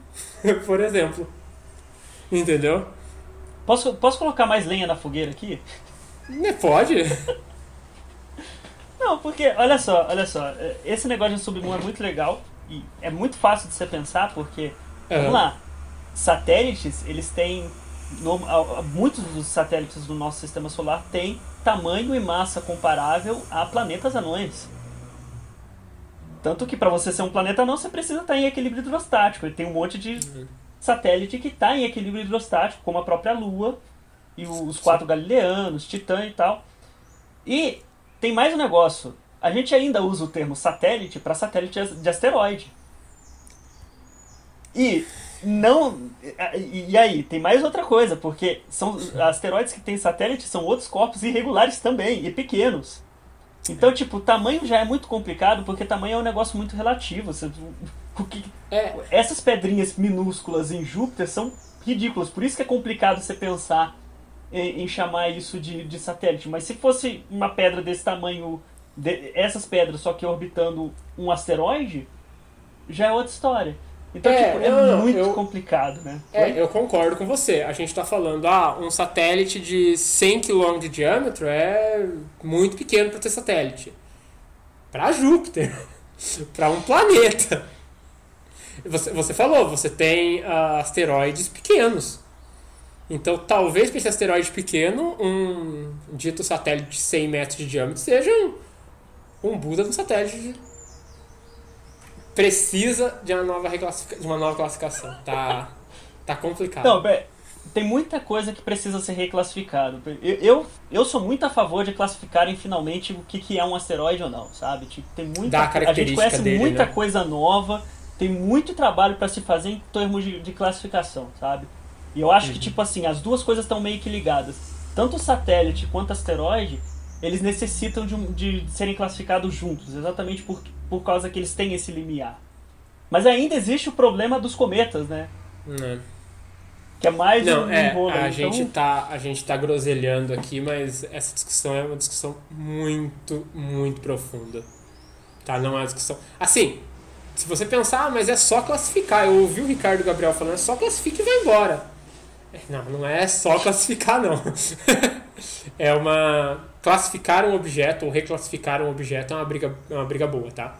por exemplo. Entendeu? Posso colocar mais lenha na fogueira aqui? Pode. Não, porque, olha só, esse negócio de submoon é muito legal e é muito fácil de você pensar, porque, vamos lá, satélites, eles têm, muitos dos satélites do nosso sistema solar têm tamanho e massa comparável a planetas anões. Tanto que para você ser um planeta anão, você precisa estar em equilíbrio hidrostático. Ele tem um monte de satélite que está em equilíbrio hidrostático, como a própria Lua, e os 4 galileanos, Titã e tal. E tem mais um negócio. A gente ainda usa o termo satélite para satélite de asteroide. E aí, tem mais outra coisa, porque são asteroides que têm satélite são outros corpos irregulares também, e pequenos. Então, o tamanho já é muito complicado, porque tamanho é um negócio muito relativo. Essas pedrinhas minúsculas em Júpiter são ridículas, por isso que é complicado você pensar em chamar isso de satélite. Mas se fosse uma pedra desse tamanho, essas pedras só que orbitando um asteroide, já é outra história. Então, muito complicado, né? Eu concordo com você. A gente está falando, um satélite de 100 km de diâmetro é muito pequeno para ter satélite. Para Júpiter. Para um planeta. Você falou, você tem asteroides pequenos. Então, talvez para esse asteroide pequeno, um dito satélite de 100 metros de diâmetro seja um Buda de um satélite precisa de uma nova classificação. Tá complicado. Não, tem muita coisa que precisa ser reclassificado. Eu sou muito a favor de classificarem finalmente o que é um asteroide ou não, sabe? Tem muita, a gente conhece dele, muita coisa nova, tem muito trabalho para se fazer em termos de classificação, sabe? E eu acho que, as duas coisas estão meio que ligadas. Tanto o satélite quanto o asteroide, eles necessitam de serem classificados juntos, exatamente por causa que eles têm esse limiar. Mas ainda existe o problema dos cometas, né? que é mais Não, um rolo. a Então, gente tá groselhando aqui, mas essa discussão é uma discussão muito, muito profunda. Tá? Não é uma discussão. Assim, se você pensar, mas é só classificar. Eu ouvi o Ricardo Gabriel falando, é só classifica e vai embora. Não, não é só classificar, não. É uma. Classificar um objeto ou reclassificar um objeto é uma briga boa, tá?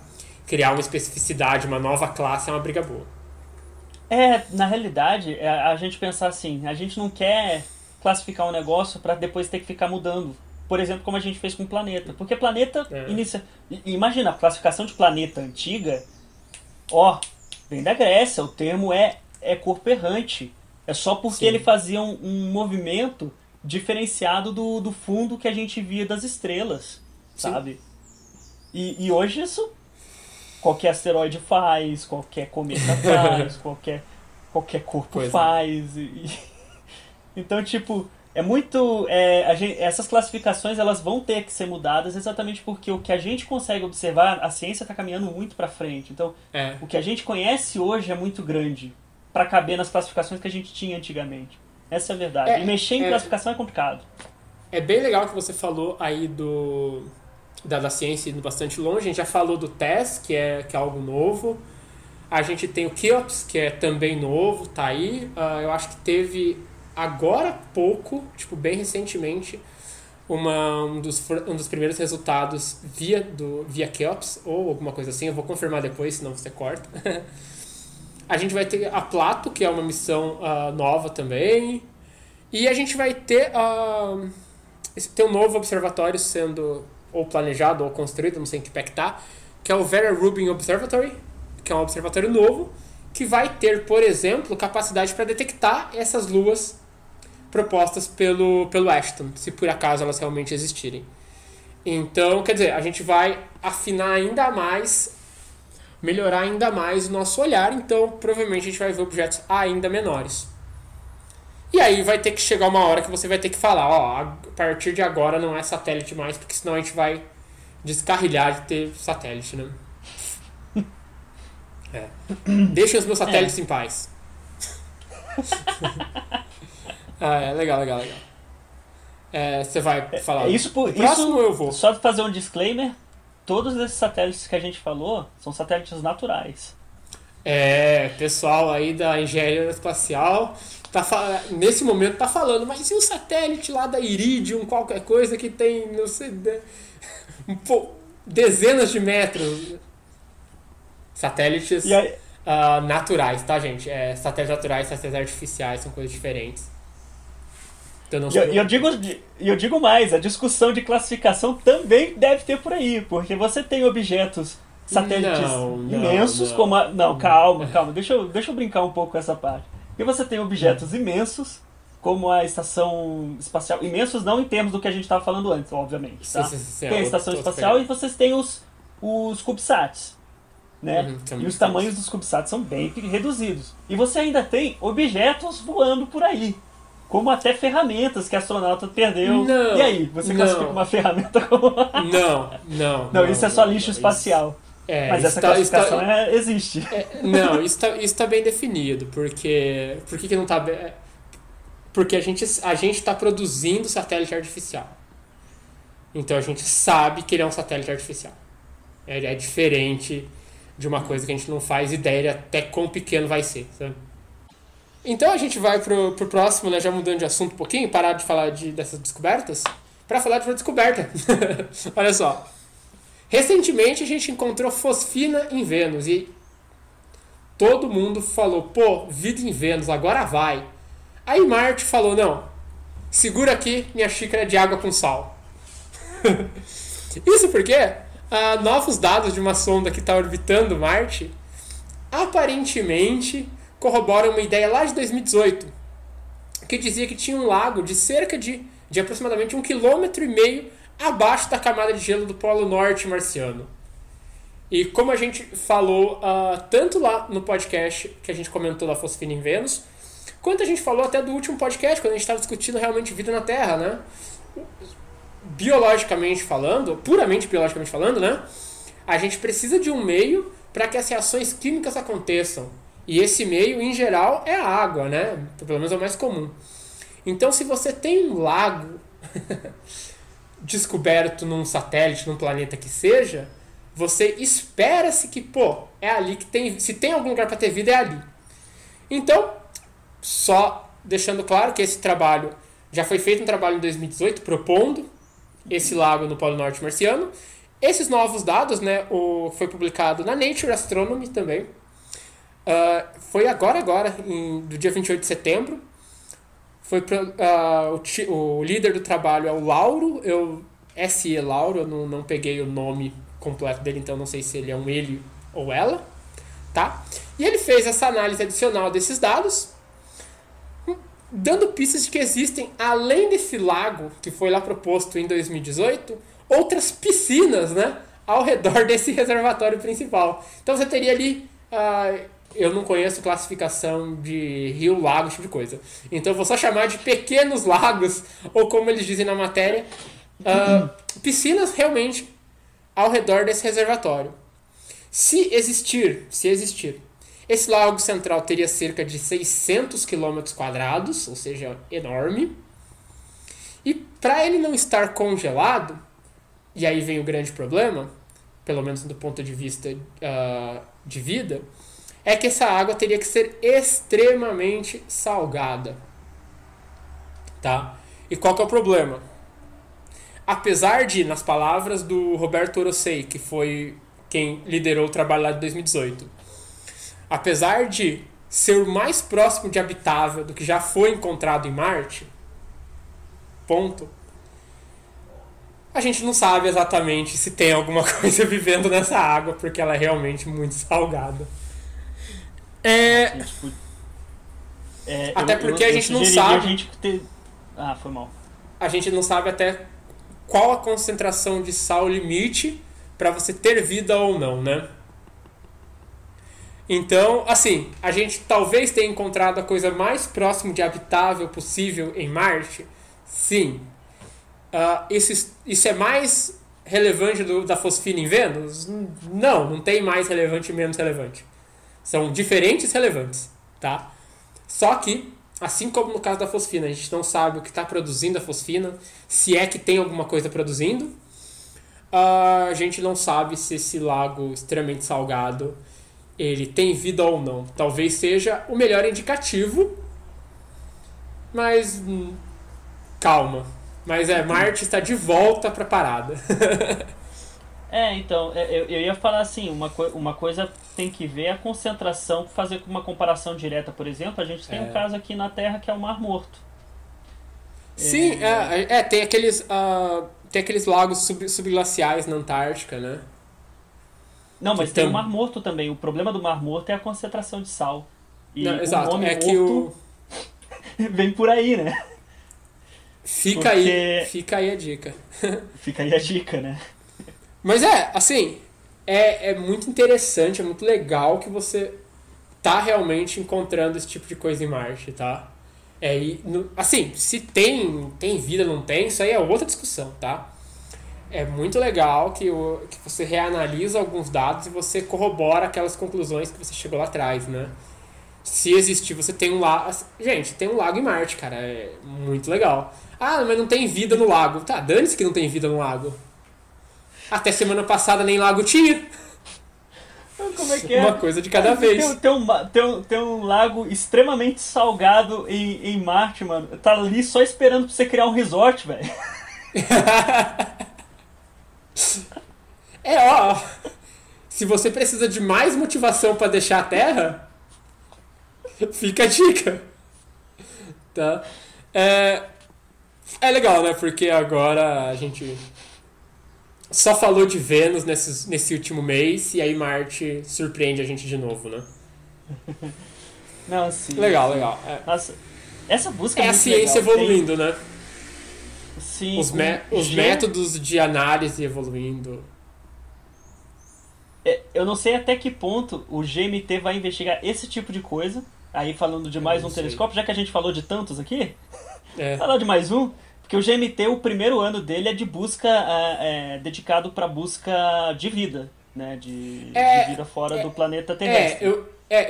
Criar uma especificidade, uma nova classe é uma briga boa. na realidade, a gente pensar assim, a gente não quer classificar um negócio para depois ter que ficar mudando. Por exemplo, como a gente fez com o planeta. Porque planeta inicia. Imagina, a classificação de planeta antiga, vem da Grécia, o termo é corpo errante. É só porque ele fazia um movimento diferenciado do fundo que a gente via das estrelas, sabe? E hoje isso qualquer asteroide faz, qualquer cometa faz, qualquer corpo faz. Então, tipo, é muito... essas classificações elas vão ter que ser mudadas exatamente porque o que a gente consegue observar, a ciência está caminhando muito para frente. Então, o que a gente conhece hoje é muito grande para caber nas classificações que a gente tinha antigamente. Essa é a verdade. E mexer em classificação é complicado. É bem legal que você falou aí da ciência indo bastante longe. A gente já falou do TESS, que é algo novo. A gente tem o Keops, que é também novo, tá aí. Eu acho que teve agora há pouco, tipo bem recentemente, um dos primeiros resultados via Keops, ou alguma coisa assim. Eu vou confirmar depois, senão você corta. A gente vai ter a Plato, que é uma missão nova também. E a gente vai ter um novo observatório sendo ou planejado ou construído, não sei em que pé que tá, que é o Vera Rubin Observatory, que é um observatório novo, que vai ter, por exemplo, capacidade para detectar essas luas propostas pelo Ashton, se por acaso elas realmente existirem. Então, quer dizer, a gente vai afinar ainda mais, melhorar ainda mais o nosso olhar, então provavelmente a gente vai ver objetos ainda menores. E aí vai ter que chegar uma hora que você vai ter que falar, a partir de agora não é satélite mais, porque senão a gente vai descarrilhar de ter satélite, né? Deixem os meus satélites em paz. Legal. Você vai falar. O próximo eu vou. Só fazer um disclaimer: todos esses satélites que a gente falou são satélites naturais. Pessoal aí da engenharia espacial nesse momento tá falando, mas e o satélite lá da Iridium, qualquer coisa que tem, não sei, dezenas de metros? Satélites naturais, tá, gente? Satélites naturais, satélites artificiais, são coisas diferentes. Então, eu digo mais, a discussão de classificação também deve ter por aí, porque você tem objetos satélites imensos, como calma, deixa eu brincar um pouco com essa parte. E você tem objetos imensos, como a estação espacial, imensos não em termos do que a gente estava falando antes, obviamente, tá? Tem a estação espacial e vocês têm os CubeSats, né? E os tamanhos dos CubeSats são bem reduzidos. E você ainda tem objetos voando por aí, como até ferramentas que a astronauta perdeu. E aí, você classifica uma ferramenta como... Não, isso é só lixo espacial. Mas essa classificação existe. Isso tá bem definido. Por que não tá bem? Porque a gente está produzindo satélite artificial. Então a gente sabe que ele é um satélite artificial. Ele é diferente de uma coisa que a gente não faz ideia de até quão pequeno vai ser, sabe? Então a gente vai pro próximo, né, já mudando de assunto um pouquinho, parar de falar dessas descobertas, para falar de uma descoberta. Olha só. Recentemente a gente encontrou fosfina em Vênus e todo mundo falou, vida em Vênus, agora vai. Aí Marte falou, não, segura aqui minha xícara de água com sal. Isso porque novos dados de uma sonda que está orbitando Marte aparentemente corroboram uma ideia lá de 2018 que dizia que tinha um lago de cerca de aproximadamente 1,5 km abaixo da camada de gelo do Polo Norte marciano. E como a gente falou tanto lá no podcast que a gente comentou da fosfina em Vênus, quanto a gente falou até do último podcast, quando a gente estava discutindo realmente vida na Terra, né? Biologicamente falando, puramente biologicamente falando, né? A gente precisa de um meio para que as reações químicas aconteçam. E esse meio, em geral, é a água, né? Pelo menos é o mais comum. Então, se você tem um lago descoberto num satélite, num planeta que seja, você espera-se que, é ali que tem... Se tem algum lugar para ter vida, é ali. Então, só deixando claro que esse trabalho... Já foi feito um trabalho em 2018 propondo esse lago no Polo Norte marciano. Esses novos dados, né, foi publicado na Nature Astronomy também. Foi agora, do dia 28 de setembro. O líder do trabalho é o Lauro, S.E. Lauro, eu não peguei o nome completo dele, então não sei se ele é um ele ou ela. Tá? E ele fez essa análise adicional desses dados, dando pistas de que existem, além desse lago que foi lá proposto em 2018, outras piscinas, né, ao redor desse reservatório principal. Então você teria ali, eu não conheço classificação de rio, lago, esse tipo de coisa. Então eu vou só chamar de pequenos lagos, ou como eles dizem na matéria, piscinas realmente ao redor desse reservatório. Se existir, esse lago central teria cerca de 600 km quadrados, ou seja, enorme. E para ele não estar congelado, e aí vem o grande problema, pelo menos do ponto de vista de vida, é que essa água teria que ser extremamente salgada. Tá? E qual que é o problema? Apesar de, nas palavras do Roberto Orosei, que foi quem liderou o trabalho lá de 2018, apesar de ser o mais próximo de habitável do que já foi encontrado em Marte, a gente não sabe exatamente se tem alguma coisa vivendo nessa água, porque ela é realmente muito salgada. Até porque a gente não sabe... foi mal. A gente não sabe até qual a concentração de sal limite para você ter vida ou não, né? Então, assim, a gente talvez tenha encontrado a coisa mais próxima de habitável possível em Marte. Sim. Isso é mais relevante da fosfina em Vênus? Não tem mais relevante e menos relevante. São diferentes relevantes, tá? Só que, assim como no caso da fosfina, a gente não sabe o que está produzindo a fosfina, se é que tem alguma coisa produzindo, a gente não sabe se esse lago extremamente salgado ele tem vida ou não. Talvez seja o melhor indicativo, mas calma. Mas Marte está de volta para a parada. Então, eu ia falar assim, uma coisa tem que ver a concentração, fazer uma comparação direta, por exemplo, a gente tem um caso aqui na Terra que é o Mar Morto. Sim, tem aqueles lagos subglaciais na Antártica, né? Não, mas tem o Mar Morto também. O problema do Mar Morto é a concentração de sal. E exato, nome morto vem por aí, né? Fica aí a dica. Fica aí a dica, né? Mas assim, é muito interessante, é muito legal que você tá realmente encontrando esse tipo de coisa em Marte, tá? Assim, se tem vida ou não tem, isso aí é outra discussão, tá? É muito legal que você reanalisa alguns dados e você corrobora aquelas conclusões que você chegou lá atrás, né? Se existir, você tem um lago... Gente, tem um lago em Marte, cara. É muito legal. Mas não tem vida no lago. Tá, dane-se que não tem vida no lago. Até semana passada nem lago tinha. Como é que é? Uma coisa de cada vez. Tem um lago extremamente salgado em Marte, mano. Tá ali só esperando pra você criar um resort, velho. Se você precisa de mais motivação pra deixar a Terra, fica a dica. Tá? É legal, né? Porque agora a gente só falou de Vênus nesse último mês e aí Marte surpreende a gente de novo, né? Não, sim. Legal. Nossa, essa busca é a ciência legal. Evoluindo, né? Sim. Os métodos de análise evoluindo. Eu não sei até que ponto o GMT vai investigar esse tipo de coisa. Aí falando de mais um telescópio, já que a gente falou de tantos aqui, falar de mais um. Porque o GMT, o primeiro ano dele é de busca, dedicado para busca de vida, né? De vida fora do planeta terrestre.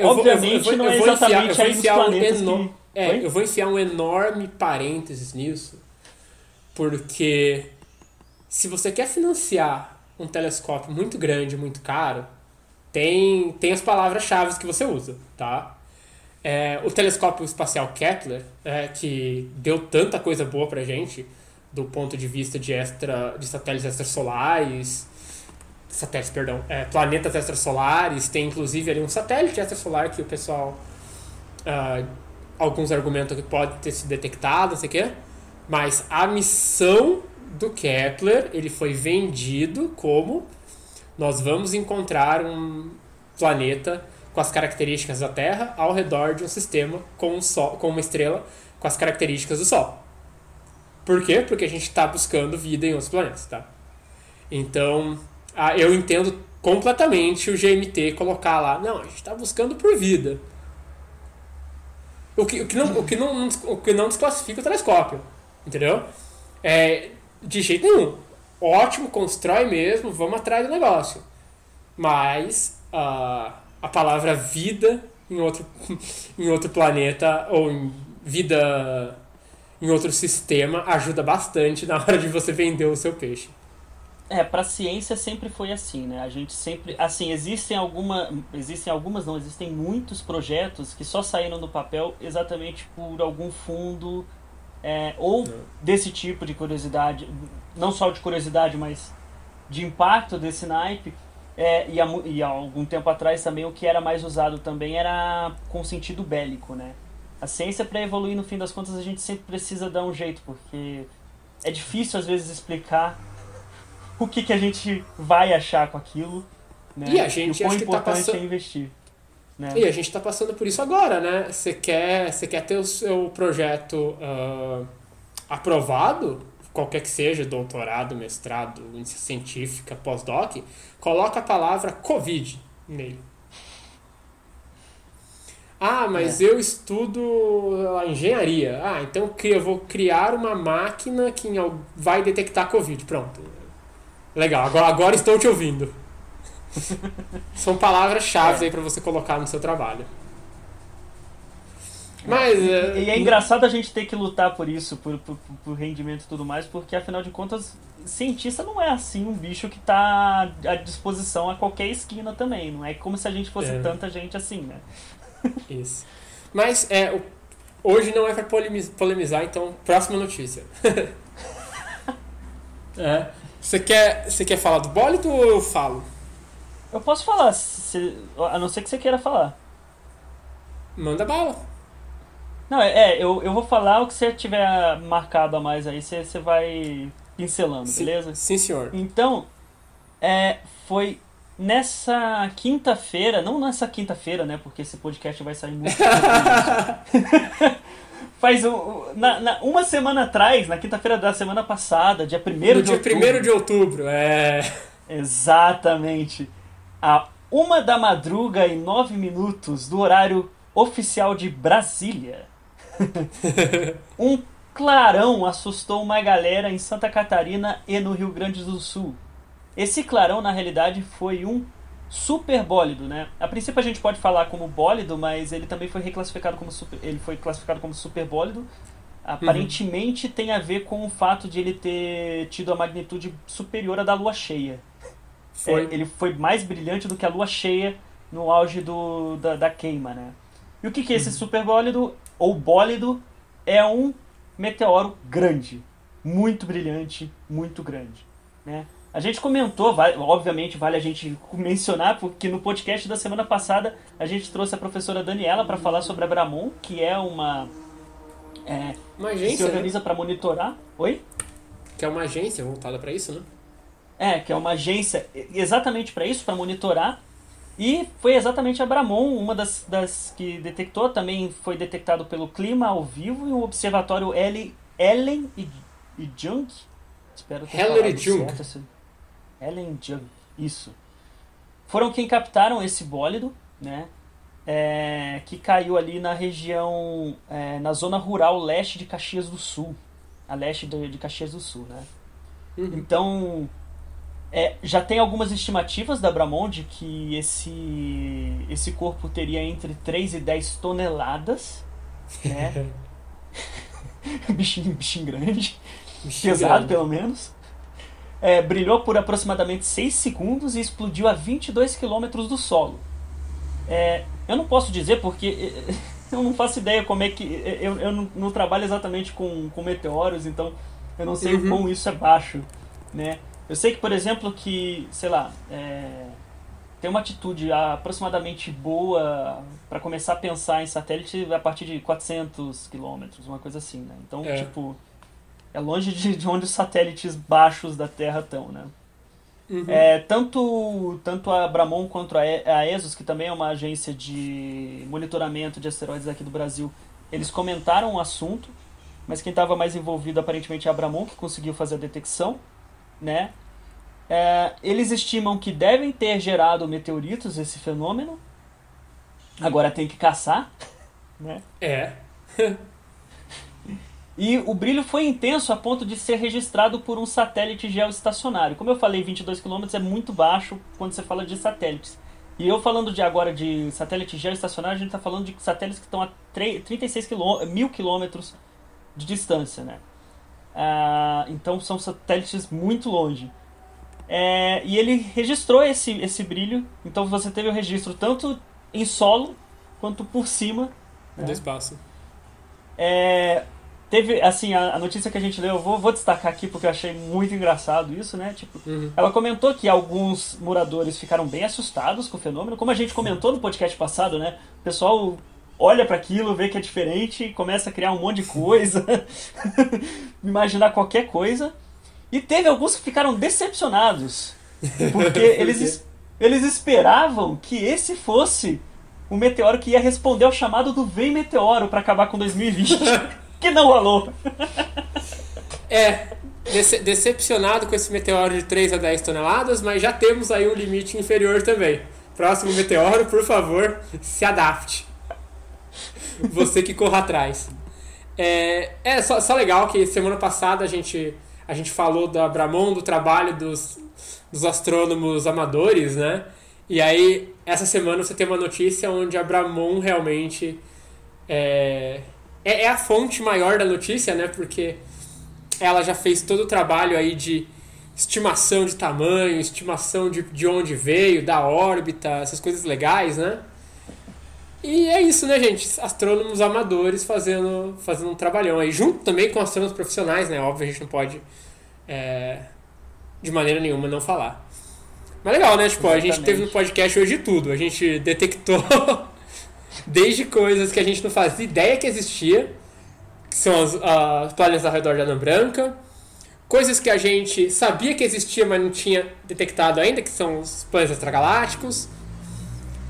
Obviamente não é exatamente aí os planetas eu vou enfiar um enorme parênteses nisso, porque se você quer financiar um telescópio muito grande, muito caro, tem as palavras-chave que você usa, tá? O telescópio espacial Kepler, que deu tanta coisa boa pra gente, do ponto de vista de satélites extrasolares, planetas extrasolares, tem inclusive ali um satélite extrasolar que o pessoal, alguns argumentam que pode ter sido detectado, não sei o quê, mas a missão do Kepler, ele foi vendido como: nós vamos encontrar um planeta com as características da Terra ao redor de um sistema com uma estrela com as características do Sol. Por quê? Porque a gente está buscando vida em outros planetas, tá? Então, eu entendo completamente o GMT colocar lá: não, a gente está buscando por vida. O que não desclassifica o telescópio, entendeu? De jeito nenhum. Ótimo, constrói mesmo, vamos atrás do negócio. Mas a palavra vida em outro planeta, ou vida em outro sistema, ajuda bastante na hora de você vender o seu peixe. Pra ciência sempre foi assim, né? A gente sempre... Assim, existem muitos projetos que só saíram do papel exatamente por algum fundo, desse tipo de curiosidade, não só de curiosidade, mas de impacto desse naipe. E há algum tempo atrás também o que era mais usado também era com sentido bélico, né? A ciência, para evoluir, no fim das contas, a gente sempre precisa dar um jeito, porque é difícil às vezes explicar o que a gente vai achar com aquilo, né? E a gente, o quão importante é investir, né? E a gente está passando por isso agora, né? Você quer ter o seu projeto aprovado, qualquer que seja, doutorado, mestrado, iniciação científica, pós-doc, coloca a palavra Covid nele. Mas eu estudo engenharia. Então eu vou criar uma máquina que vai detectar Covid. Pronto. Legal, agora estou te ouvindo. São palavras-chave aí para você colocar no seu trabalho. Mas, e é engraçado a gente ter que lutar por isso, por rendimento e tudo mais, porque afinal de contas, cientista não é assim um bicho que está à disposição a qualquer esquina também. Não é como se a gente fosse tanta gente assim, né? Isso. Mas hoje não é para polemizar, então próxima notícia. Você quer falar do bólido ou eu falo? Eu posso falar, a não ser que você queira falar. Manda bala. Não, eu vou falar o que você tiver marcado a mais aí, você vai pincelando, beleza? Sim, senhor. Então, foi nessa quinta-feira, não nessa quinta-feira, né, porque esse podcast vai sair muito faz uma semana atrás, na quinta-feira da semana passada, dia 1º de outubro. Dia 1º de outubro, Exatamente. A 1h09 do horário oficial de Brasília. Um clarão assustou uma galera em Santa Catarina e no Rio Grande do Sul. Esse clarão, na realidade, foi um super bólido, né? A princípio a gente pode falar como bólido, mas ele também foi classificado como super bólido. Aparentemente tem a ver com o fato de ele ter tido a magnitude superior à da lua cheia. Ele foi mais brilhante do que a lua cheia no auge da queima, né? E o que é esse super bólido, ou bólido? É um meteoro grande, muito brilhante, muito grande, né? A gente comentou, obviamente vale a gente mencionar, porque no podcast da semana passada a gente trouxe a professora Daniela para falar sobre a Bramon, que é uma agência, que se organiza, né, para monitorar. Oi? Que é uma agência voltada para isso, né? Que é uma agência exatamente para isso, para monitorar. E foi exatamente a Bramon, uma das que detectou. Também foi detectado pelo Clima ao Vivo e o observatório Ellen e Jung. Espero ter falado certo. Ellen Jung, isso. Foram quem captaram esse bólido, né? Que caiu ali na região, na zona rural leste de Caxias do Sul. A leste de Caxias do Sul, né? Então, Já tem algumas estimativas da Bramon de que esse corpo teria entre 3 e 10 toneladas, né? bichinho grande, pesado pelo menos. Brilhou por aproximadamente 6 segundos e explodiu a 22 quilômetros do solo. Eu não posso dizer porque eu não faço ideia como é que... Eu não trabalho exatamente com meteoros, então eu não sei o quão isso é baixo, né? Eu sei que, por exemplo, sei lá, tem uma atitude aproximadamente boa para começar a pensar em satélite a partir de 400 quilômetros, uma coisa assim, né? Então, tipo, é longe de onde os satélites baixos da Terra estão, né? Tanto a Bramon quanto a ESOS, que também é uma agência de monitoramento de asteroides aqui do Brasil, eles comentaram o assunto, mas quem estava mais envolvido aparentemente é a Bramon, que conseguiu fazer a detecção, né? Eles estimam que devem ter gerado meteoritos esse fenômeno. Agora tem que caçar, né? E o brilho foi intenso a ponto de ser registrado por um satélite geoestacionário. Como eu falei, 22 km é muito baixo quando você fala de satélites. E eu falando agora de satélite geoestacionário, a gente está falando de satélites que estão a 36 mil quilômetros de distância, né? Então são satélites muito longe. E ele registrou esse brilho. Então você teve o registro tanto em solo quanto por cima, né? Do espaço. Teve, assim, a notícia que a gente leu, eu vou destacar aqui porque eu achei muito engraçado isso, né? Tipo, ela comentou que alguns moradores ficaram bem assustados com o fenômeno, como a gente comentou no podcast passado, né? O pessoal olha para aquilo, vê que é diferente e começa a criar um monte de coisa, imaginar qualquer coisa. E teve alguns que ficaram decepcionados, porque eles esperavam que esse fosse o meteoro que ia responder ao chamado do Vem Meteoro para acabar com 2020. Que não rolou. Decepcionado com esse meteoro de 3 a 10 toneladas, mas já temos aí um limite inferior também. Próximo meteoro, por favor, se adapte. Você que corra atrás. Só legal que semana passada a gente falou da Bramon, do trabalho dos astrônomos amadores, né? E aí, essa semana você tem uma notícia onde a Bramon realmente é a fonte maior da notícia, né? Porque ela já fez todo o trabalho aí de estimação de tamanho, estimação de onde veio, da órbita, essas coisas legais, né? E é isso, né, gente? Astrônomos amadores fazendo um trabalhão aí, junto também com astrônomos profissionais, né? Óbvio, a gente não pode, de maneira nenhuma, não falar. Mas legal, né? Tipo, a gente teve no podcast hoje tudo. A gente detectou desde coisas que a gente não fazia ideia que existia, que são os planetas ao redor da Anã Branca, coisas que a gente sabia que existia, mas não tinha detectado ainda, que são os planetas extragalácticos,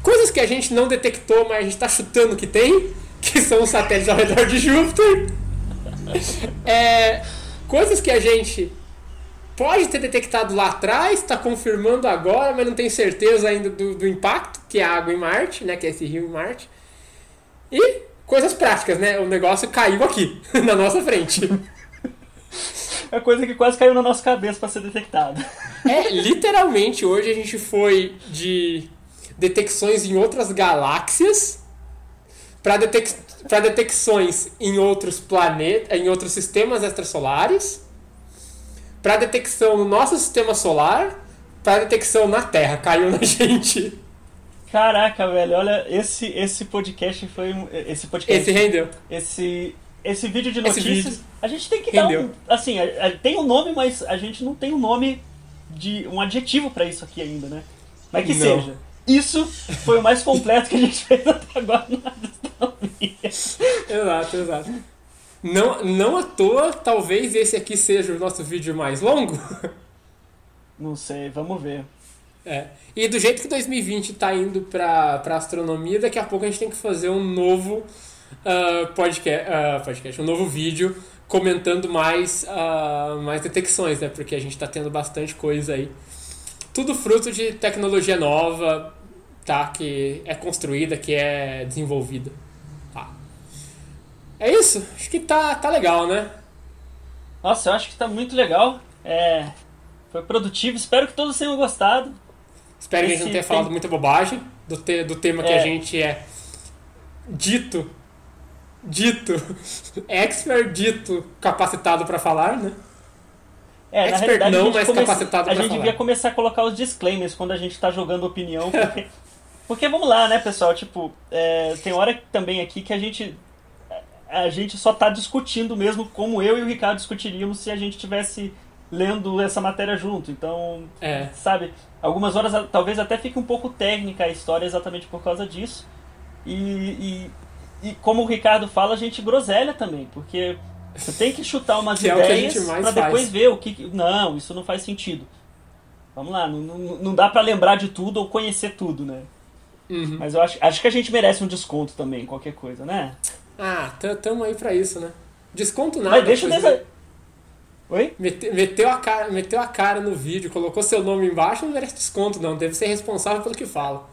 coisas que a gente não detectou, mas a gente está chutando que tem, que são os satélites ao redor de Júpiter, coisas que a gente pode ter detectado lá atrás, está confirmando agora, mas não tem certeza ainda do impacto, que é a água em Marte, né, que é esse rio em Marte. E coisas práticas, né? O negócio caiu aqui, na nossa frente. É coisa que quase caiu na nossa cabeça para ser detectada. Literalmente, hoje a gente foi de detecções em outras galáxias para detecções em outros planetas, em outros sistemas extrasolares, para detecção no nosso sistema solar, para detecção na Terra. Caiu na gente. Caraca, velho, olha, esse podcast foi esse podcast. Esse rendeu. Esse vídeo de notícias. A gente tem que dar assim, tem um nome, mas a gente não tem um nome um adjetivo pra isso aqui ainda, né? Mas que seja. Isso foi o mais completo que a gente fez até agora na astronomia. Exato. Não à toa, talvez esse aqui seja o nosso vídeo mais longo. Não sei, vamos ver. E do jeito que 2020 tá indo pra astronomia, daqui a pouco a gente tem que fazer um novo podcast, um novo vídeo comentando mais detecções, né? Porque a gente tá tendo bastante coisa aí. Tudo fruto de tecnologia nova, tá? Que é construída, que é desenvolvida. Tá. É isso? Acho que tá legal, né? Nossa, eu acho que tá muito legal. Foi produtivo, espero que todos tenham gostado. Espero que a gente não tenha falado muita bobagem do tema que a gente é dito, expert, dito, capacitado para falar, né? Na realidade, não, mas capacitado para falar. A gente devia começar a colocar os disclaimers quando a gente tá jogando opinião, porque vamos lá, né, pessoal? Tipo, tem hora também aqui que a gente só tá discutindo mesmo como eu e o Ricardo discutiríamos se a gente tivesse lendo essa matéria junto. Então, sabe, algumas horas talvez até fique um pouco técnica a história exatamente por causa disso. E como o Ricardo fala, a gente groselha também, porque você tem que chutar umas ideias pra depois ver o que... Não, isso não faz sentido. Vamos lá, não dá pra lembrar de tudo ou conhecer tudo, né? Uhum. Mas eu acho que a gente merece um desconto também, qualquer coisa, né? Tamo aí pra isso, né? Desconto nada. Mas deixa eu... Oi? Meteu a cara no vídeo, colocou seu nome embaixo, não merece desconto, não. Deve ser responsável pelo que fala.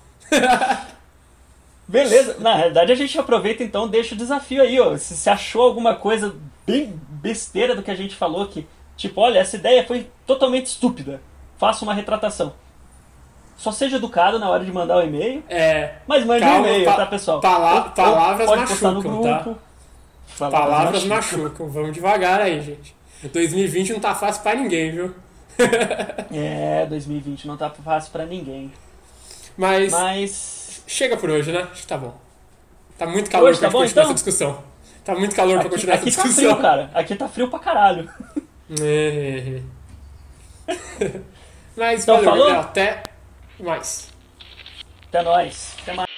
Beleza. Na realidade, a gente aproveita então, deixa o desafio aí, ó. Se você achou alguma coisa bem besteira do que a gente falou, que tipo, olha, essa ideia foi totalmente estúpida, faça uma retratação. Só seja educado na hora de mandar o e-mail. Mas mande um e-mail, tá, pessoal? Palavras pode machucam, no grupo, tá? Palavras machucam. Vamos devagar aí, gente. 2020 não tá fácil pra ninguém, viu? 2020 não tá fácil pra ninguém. Mas chega por hoje, né? Acho que tá bom. Tá muito calor pra gente continuar essa discussão. Tá muito calor pra continuar essa discussão. Aqui tá frio, cara. Aqui tá frio pra caralho. Mas então, valeu, falou? Gabriel. Até mais. Até nóis. Até mais.